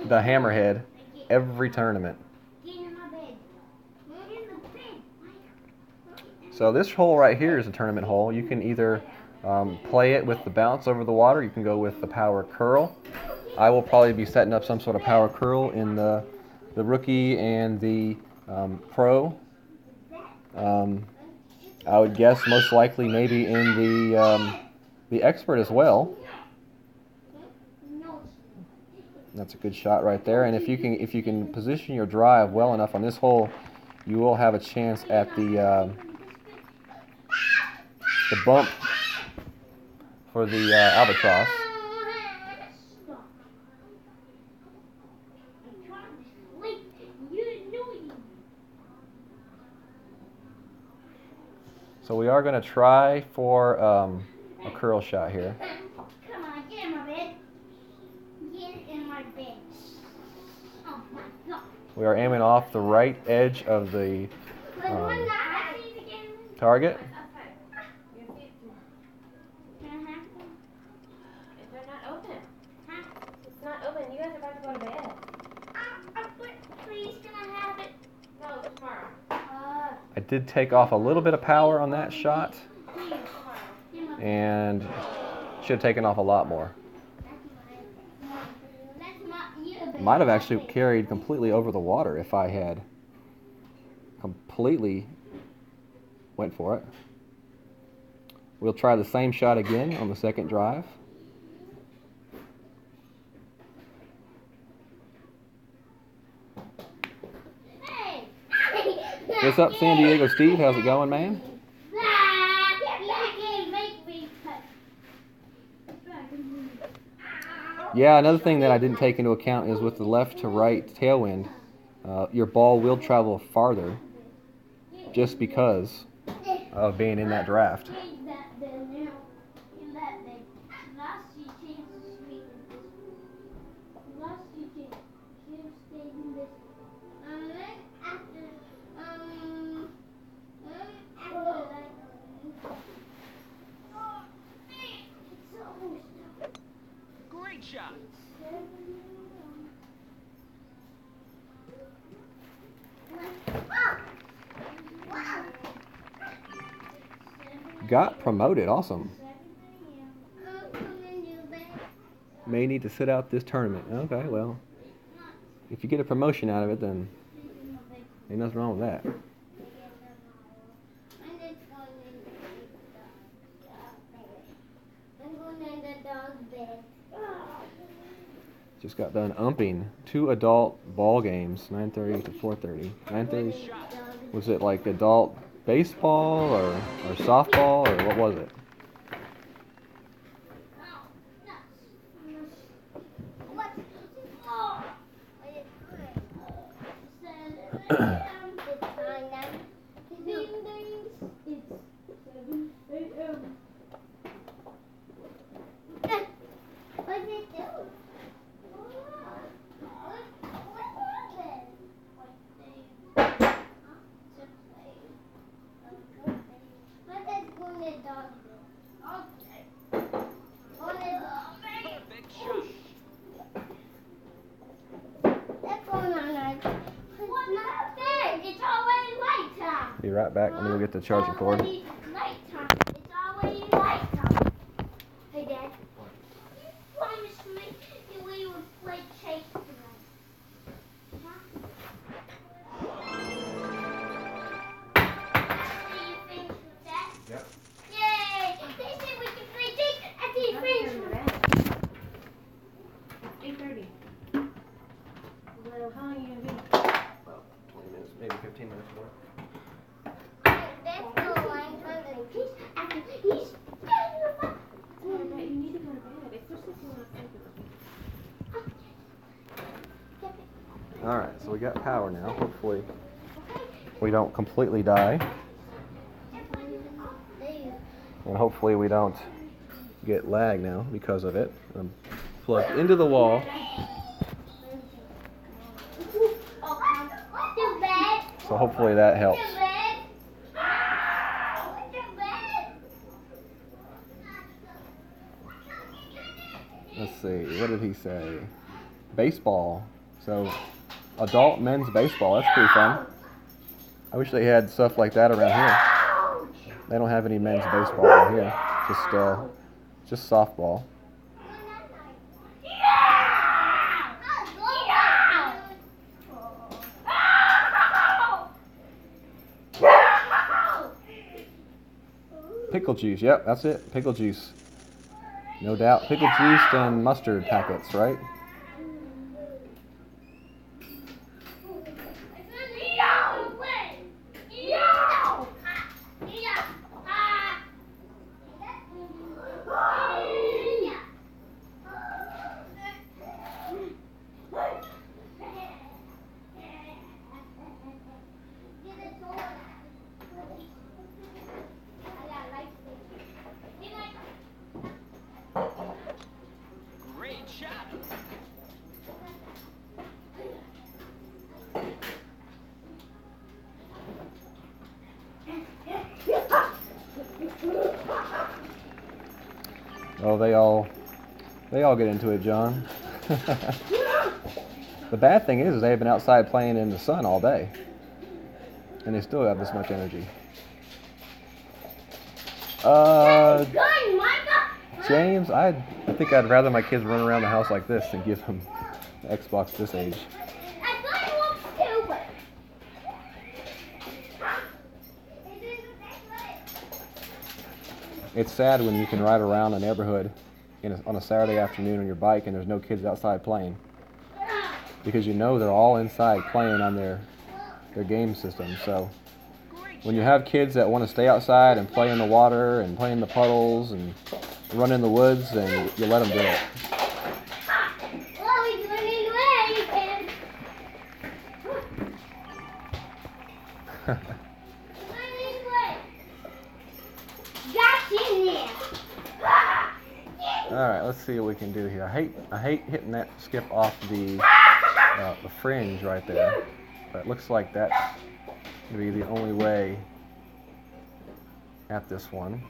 hammerhead every tournament. So this hole right here is a tournament hole. You can either play it with the bounce over the water. You can go with the power curl. I will probably be setting up some sort of power curl in the rookie and the pro. I would guess most likely maybe in the expert as well. That's a good shot right there. And if you can position your drive well enough on this hole, you will have a chance at the bump for the albatross. So we are going to try for a curl shot here. Come on, get in my bed. Get in my bed. Oh my God. We are aiming off the right edge of the target. I did take off a little bit of power on that shot, and should have taken off a lot more. Might have actually carried completely over the water if I had completely went for it. We'll try the same shot again on the second drive. What's up, San Diego Steve? How's it going, man? Yeah, another thing that I didn't take into account is with the left to right tailwind, your ball will travel farther just because of being in that draft. Great shot. Got promoted, awesome. May need to sit out this tournament. Okay, well, if you get a promotion out of it, then ain't nothing wrong with that. Just got done umping 2 adult ball games, 9:30 to 4:30. 9:30, was it like adult baseball or softball, or what was it? Perfect shot. It's already light time. Be right back. Let me go get the charging cord. It's nighttime. It's already nighttime. Hey, Dad. You promised me that we would play chase tonight. After you finish with that? Yep. Yay! They said we can play chase after you finish with that. 8:30. Well, how long are you gonna be? About 20 minutes, maybe 15 minutes more. That's the line time that chase after he's done with that. But you need to go to bed, especially if you want to sleep with me. Alright, so we got power now. Hopefully we don't completely die. And hopefully we don't get lag now because of it. I'm plugged into the wall. So hopefully that helps. Let's see, what did he say? Baseball. So adult men's baseball, that's pretty fun. I wish they had stuff like that around here. They don't have any men's baseball around here. Just softball. Pickle juice, yep, that's it. Pickle juice. No doubt. Pickle juice and mustard packets, right? Great shot. Oh, they all get into it, John. The bad thing is they've been outside playing in the sun all day. And they still have this much energy. Good, Micah. James, I think I'd rather my kids run around the house like this than give them the Xbox this age. I thought you were stupid. It's sad when you can ride around a neighborhood on a Saturday afternoon on your bike and there's no kids outside playing. Because you know they're all inside playing on their game system. So when you have kids that want to stay outside and play in the water and play in the puddles and run in the woods, then you let them do it. Oh, he's running away again. Running away. Got in there. All right, let's see what we can do here. I hate hitting that skip off the fringe right there, but it looks like that's gonna be the only way at this one.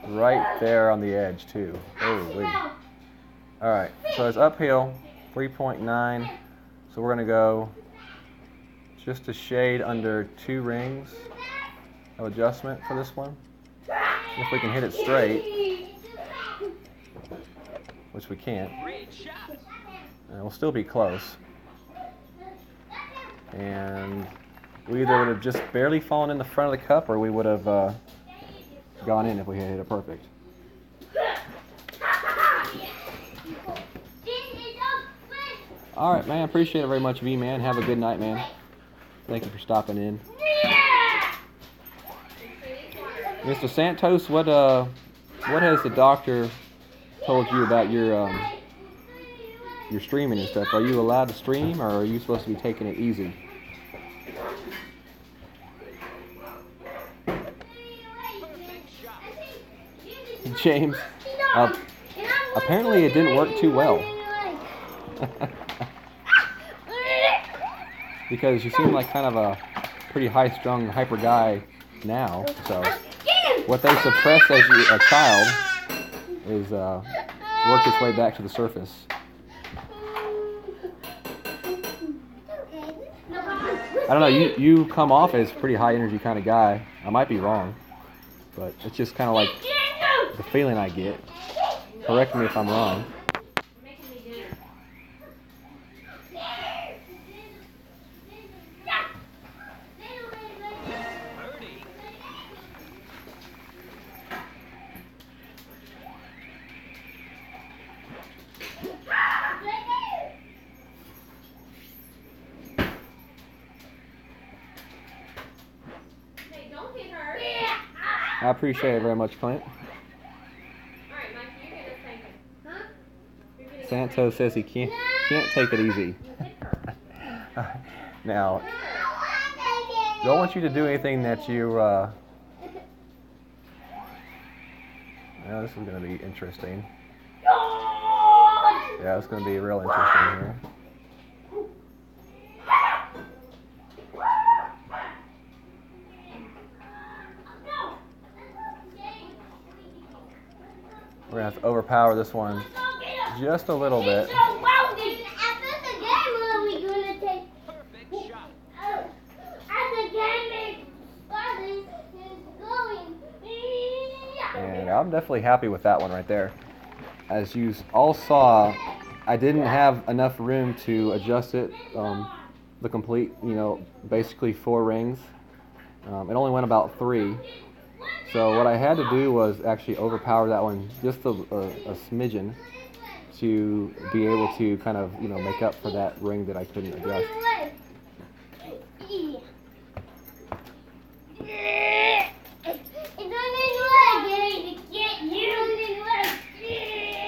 Right there on the edge too. Holy. All right, so it's uphill, 3.9. So we're gonna go just a shade under 2 rings of adjustment for this one. If we can hit it straight, which we can't, Great shot. and we'll still be close. And we either would have just barely fallen in the front of the cup, or we would have gone in if we had hit it perfect. All right, man. Appreciate it very much, V man. Have a good night, man. Thank you for stopping in. Mr. Santos, what has the doctor told you about your streaming and stuff? Are you allowed to stream, or are you supposed to be taking it easy? Perfect shot. James, apparently it didn't work too well. Because you seem like kind of a pretty high-strung, hyper guy now. So what they suppressed as a child is worked its way back to the surface. I don't know. You come off as a pretty high-energy kind of guy. I might be wrong, but it's just kind of like the feeling I get. Correct me if I'm wrong. Birdie. Hey, don't hit her. I appreciate it very much, Clint. All right, Mike, you're gonna take it. Huh? You're gonna Santos says he can't take it easy. hit her. Now, don't want you to do anything that you. Now this is going to be interesting. Yeah, it's going to be real interesting here. We're going to have to overpower this one just a little bit. Perfect shot. And I'm definitely happy with that one right there. As you all saw, I didn't have enough room to adjust it, the complete, basically 4 rings. It only went about 3. So what I had to do was actually overpower that one just a smidgen to be able to kind of, make up for that ring that I couldn't adjust.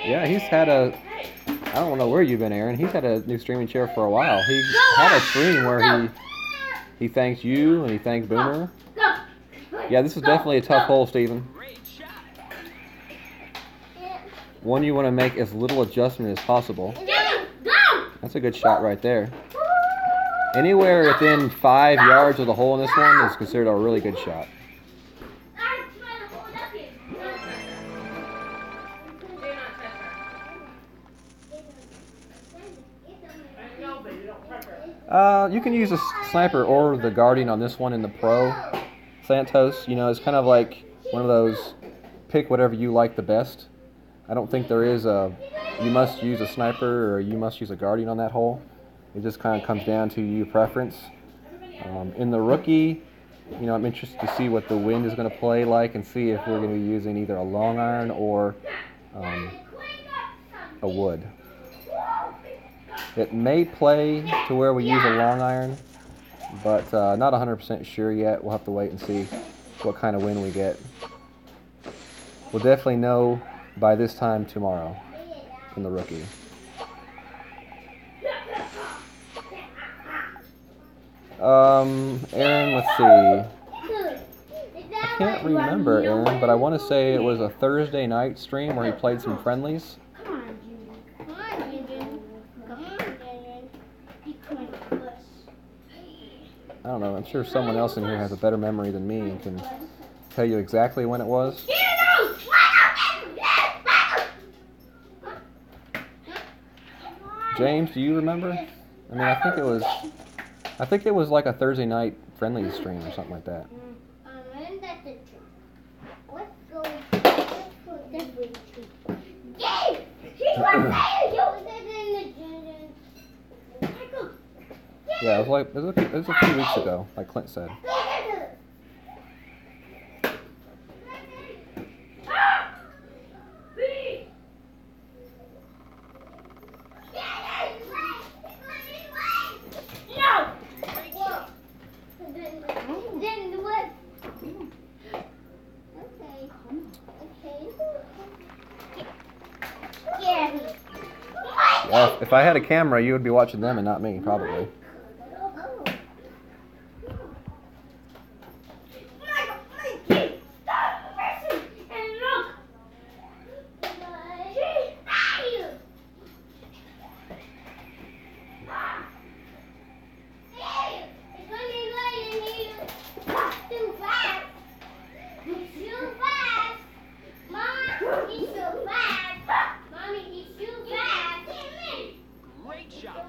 Yeah, he's had I don't know where you've been, Aaron. He's had a new streaming chair for a while. He had a stream where he thanks you and he thanks Boomer. Yeah, this is definitely a tough hole, Steven. Great shot. One you want to make as little adjustment as possible. That's a good shot right there. Anywhere within 5 yards of the hole in this one is considered a really good shot. You can use a sniper or the guardian on this one in the pro. Santos, you know, it's kind of like one of those pick whatever you like the best. I don't think there is a you must use a sniper or you must use a guardian on that hole. It just kind of comes down to your preference. In the rookie, you know, I'm interested to see what the wind is going to play like and see if we're going to be using either a long iron or a wood. It may play to where we use a long iron, but not 100% sure yet. We'll have to wait and see what kind of wind we get. We'll definitely know by this time tomorrow in the rookie. Aaron, let's see. I can't remember, Aaron, but I want to say it was a Thursday night stream where he played some friendlies. Come on, Junior. Come on, Junior. Come on, Junior. Be quiet, push. I don't know. I'm sure someone else in here has a better memory than me and can tell you exactly when it was. James, do you remember? I mean, I think it was like a Thursday night friendly stream or something like that. Let's go this way. Yay! She's Yeah, it was a few weeks ago, like Clint said. Yeah, if I had a camera, you would be watching them and not me, probably. Great shot.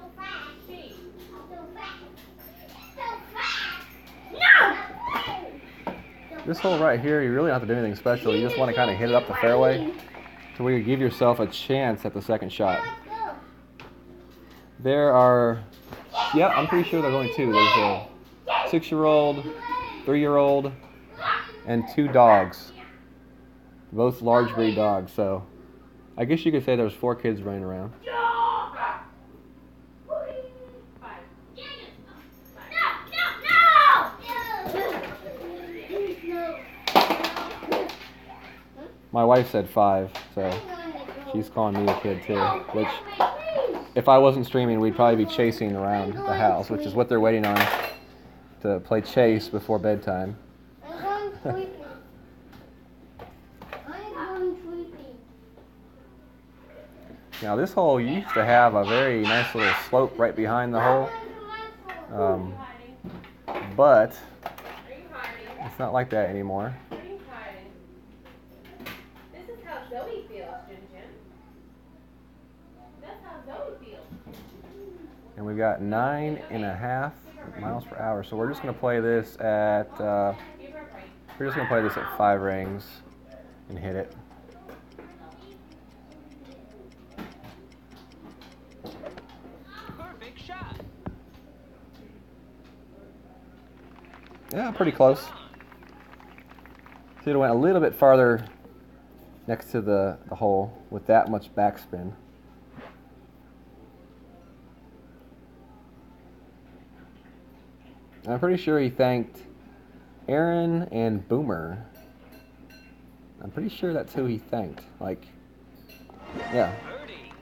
This hole right here, you really don't have to do anything special. You just want to kind of hit it up the fairway to where you give yourself a chance at the second shot. There are, yeah, I'm pretty sure there's only two. There's a 6-year-old, 3-year-old, and 2 dogs. Both large breed dogs, so I guess you could say there's 4 kids running around. My wife said 5, so she's calling me a kid too, which if I wasn't streaming, we'd probably be chasing around the house, which is what they're waiting on to play chase before bedtime. Now this hole used to have a very nice little slope right behind the hole, but it's not like that anymore. This is how Zoe feels, Jin. That's how Zoe feels. And we've got 9.5 miles per hour, so we're just going to play this at 5 rings and hit it. Perfect shot. Yeah, pretty close. Should have went a little bit farther next to the hole with that much backspin. I'm pretty sure he thanked Aaron and Boomer. I'm pretty sure that's who he thanked. Like, yeah. Birdie.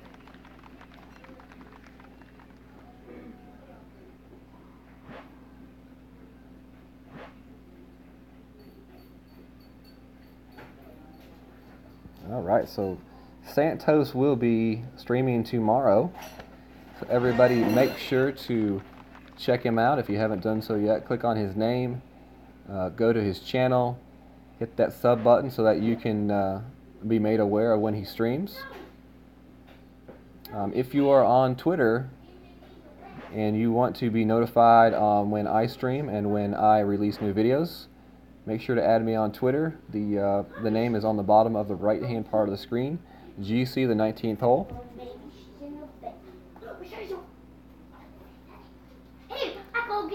All right, so Santos will be streaming tomorrow. So everybody make sure to check him out if you haven't done so yet. Click on his name, go to his channel, hit that sub button so that you can be made aware of when he streams. If you are on Twitter, and you want to be notified when I stream and when I release new videos, make sure to add me on Twitter. The name is on the bottom of the right-hand part of the screen. GC the 19th hole.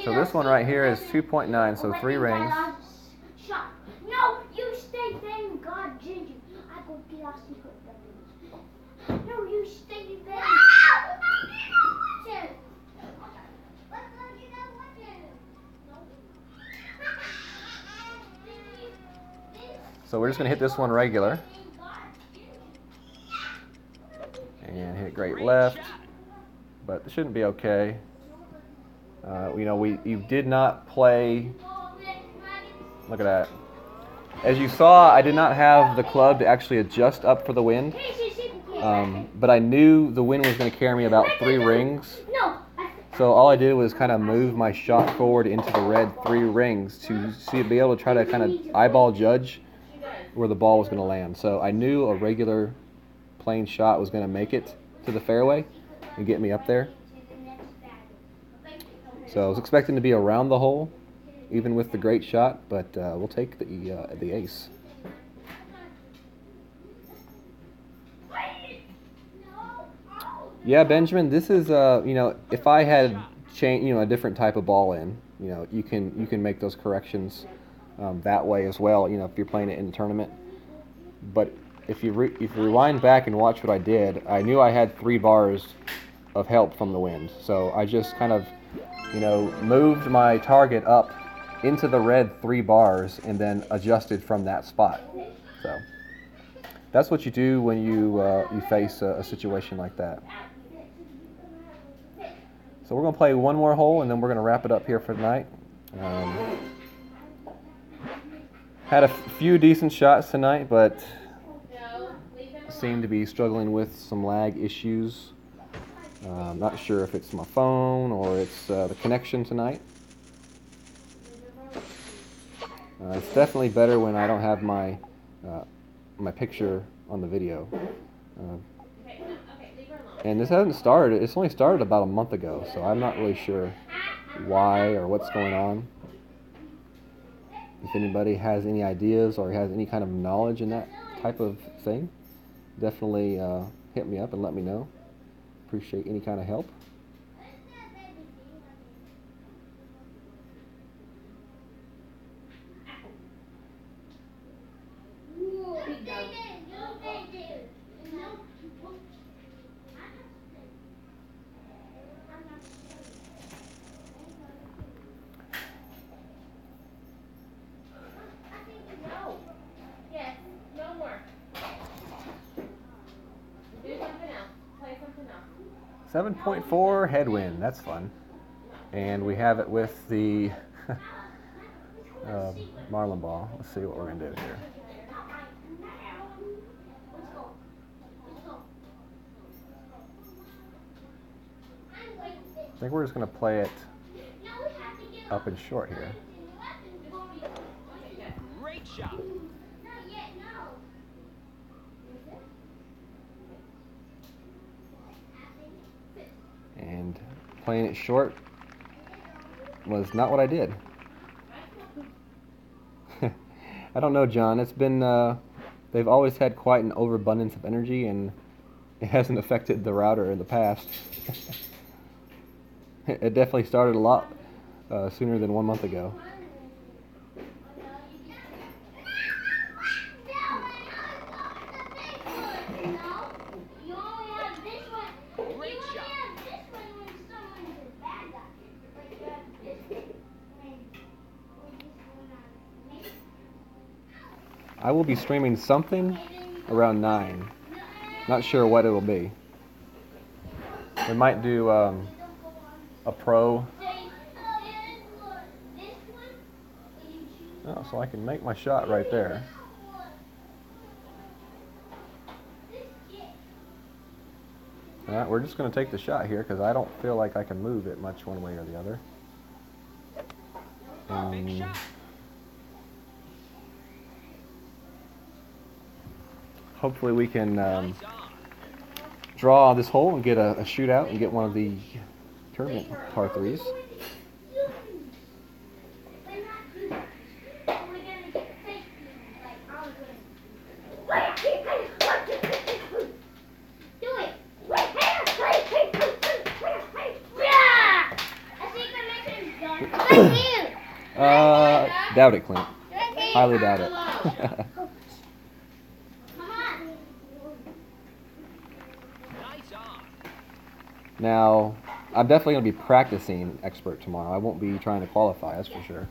So this one right here is 2.9, so 3 rings. No, you stay there. God, Ginger. I go get our secret weapons. No, you stay there. So we're just going to hit this one regular. And hit great left. But it shouldn't be okay. You know, you did not play. Look at that. As you saw, I did not have the club to actually adjust up for the wind. But I knew the wind was going to carry me about 3 rings. So all I did was kind of move my shot forward into the red 3 rings to be able to try to kind of eyeball judge where the ball was going to land. So I knew a regular plain shot was going to make it to the fairway and get me up there. So I was expecting to be around the hole, even with the great shot, but we'll take the ace. Yeah, Benjamin, this is you know, if I had a different type of ball in, you know, you can make those corrections that way as well. You know, if you're playing it in the tournament. But if you rewind back and watch what I did, I knew I had 3 bars of help from the wind, so I just kind of, you know, moved my target up into the red 3 bars and then adjusted from that spot. So that's what you do when you face a situation like that. So we're going to play one more hole and then we're going to wrap it up here for tonight. Had a few decent shots tonight, but seemed to be struggling with some lag issues. Not sure if it's my phone or it's the connection tonight. It's definitely better when I don't have my picture on the video. And this hasn't started. It's only started about a month ago, so I'm not really sure why or what's going on. If anybody has any ideas or has any kind of knowledge in that type of thing, definitely hit me up and let me know. Appreciate any kind of help. Yes, no more. Do something else. Play something else. 7.4 headwind, that's fun. And we have it with the marlin ball. Let's see what we're going to do here. I think we're just going to play it up and short here. Great shot. And playing it short was not what I did. I don't know, John. It's been, they've always had quite an overabundance of energy, and it hasn't affected the router in the past. It definitely started a lot sooner than 1 month ago. Great shot. I will be streaming something around 9. Not sure what it will be. We might do a pro. Oh, so I can make my shot right there. Alright, we're just going to take the shot here because I don't feel like I can move it much one way or the other. Big shot. Hopefully we can Nice on. draw this hole and get a shootout and get one of the tournament par threes. Doubt it, Clint. Highly doubt it. Nice on. Now, I'm definitely going to be practicing expert tomorrow. I won't be trying to qualify, that's for sure.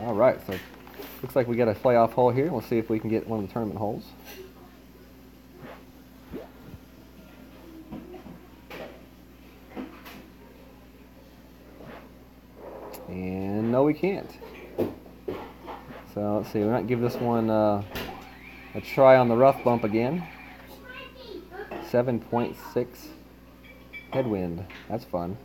All right, so looks like we got a playoff hole here. We'll see if we can get one of the tournament holes. And no, we can't. So let's see, we might give this one a try on the rough bump again. 7.6 headwind. That's fun.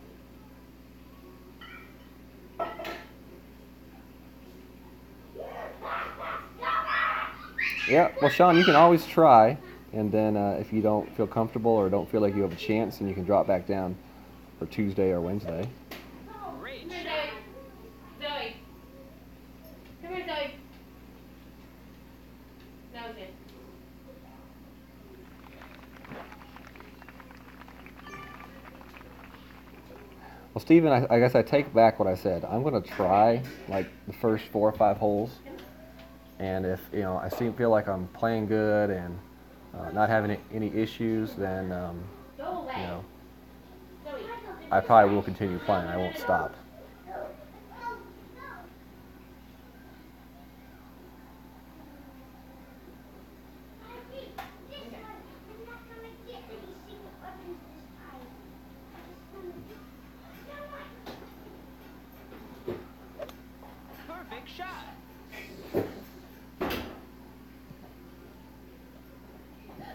Yeah, well, Sean, you can always try, and then if you don't feel comfortable or don't feel like you have a chance, then you can drop back down for Tuesday or Wednesday. Great Come here, shot. Zoe. Zoe. Come here, Zoe. That was it. Well, Steven, I guess I take back what I said. I'm going to try like the first 4 or 5 holes, and if I feel like I'm playing good and not having any issues, then Go away. Zoe. I probably will continue playing. I won't stop. Perfect shot.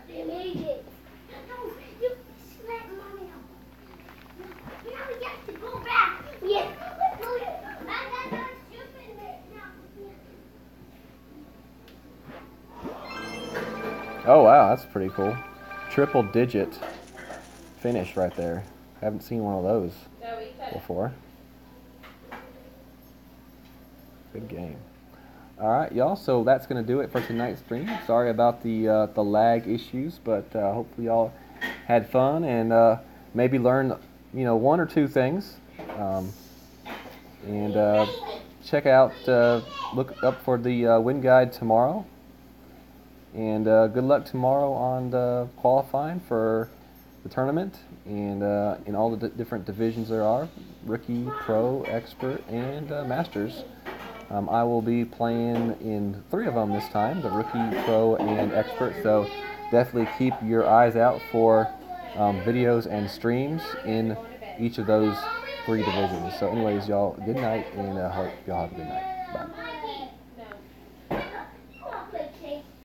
They made it. No, you let mommy out. Now we have to go back. Yes. Let's go. I'm not stupid now. Oh, wow, that's pretty cool. Triple digit finish right there. Haven't seen one of those Zoe, touch. before. Good game. All right, y'all. So that's going to do it for tonight's stream. Sorry about the lag issues, but hopefully y'all had fun and maybe learned 1 or 2 things. And check out, look up for the win guide tomorrow. And good luck tomorrow on the qualifying for the tournament and in all the different divisions there are: rookie, pro, expert, and masters. I will be playing in 3 of them this time: the rookie, pro, and expert. So definitely keep your eyes out for videos and streams in each of those 3 divisions. So anyways, y'all, good night, and I hope y'all have a good night.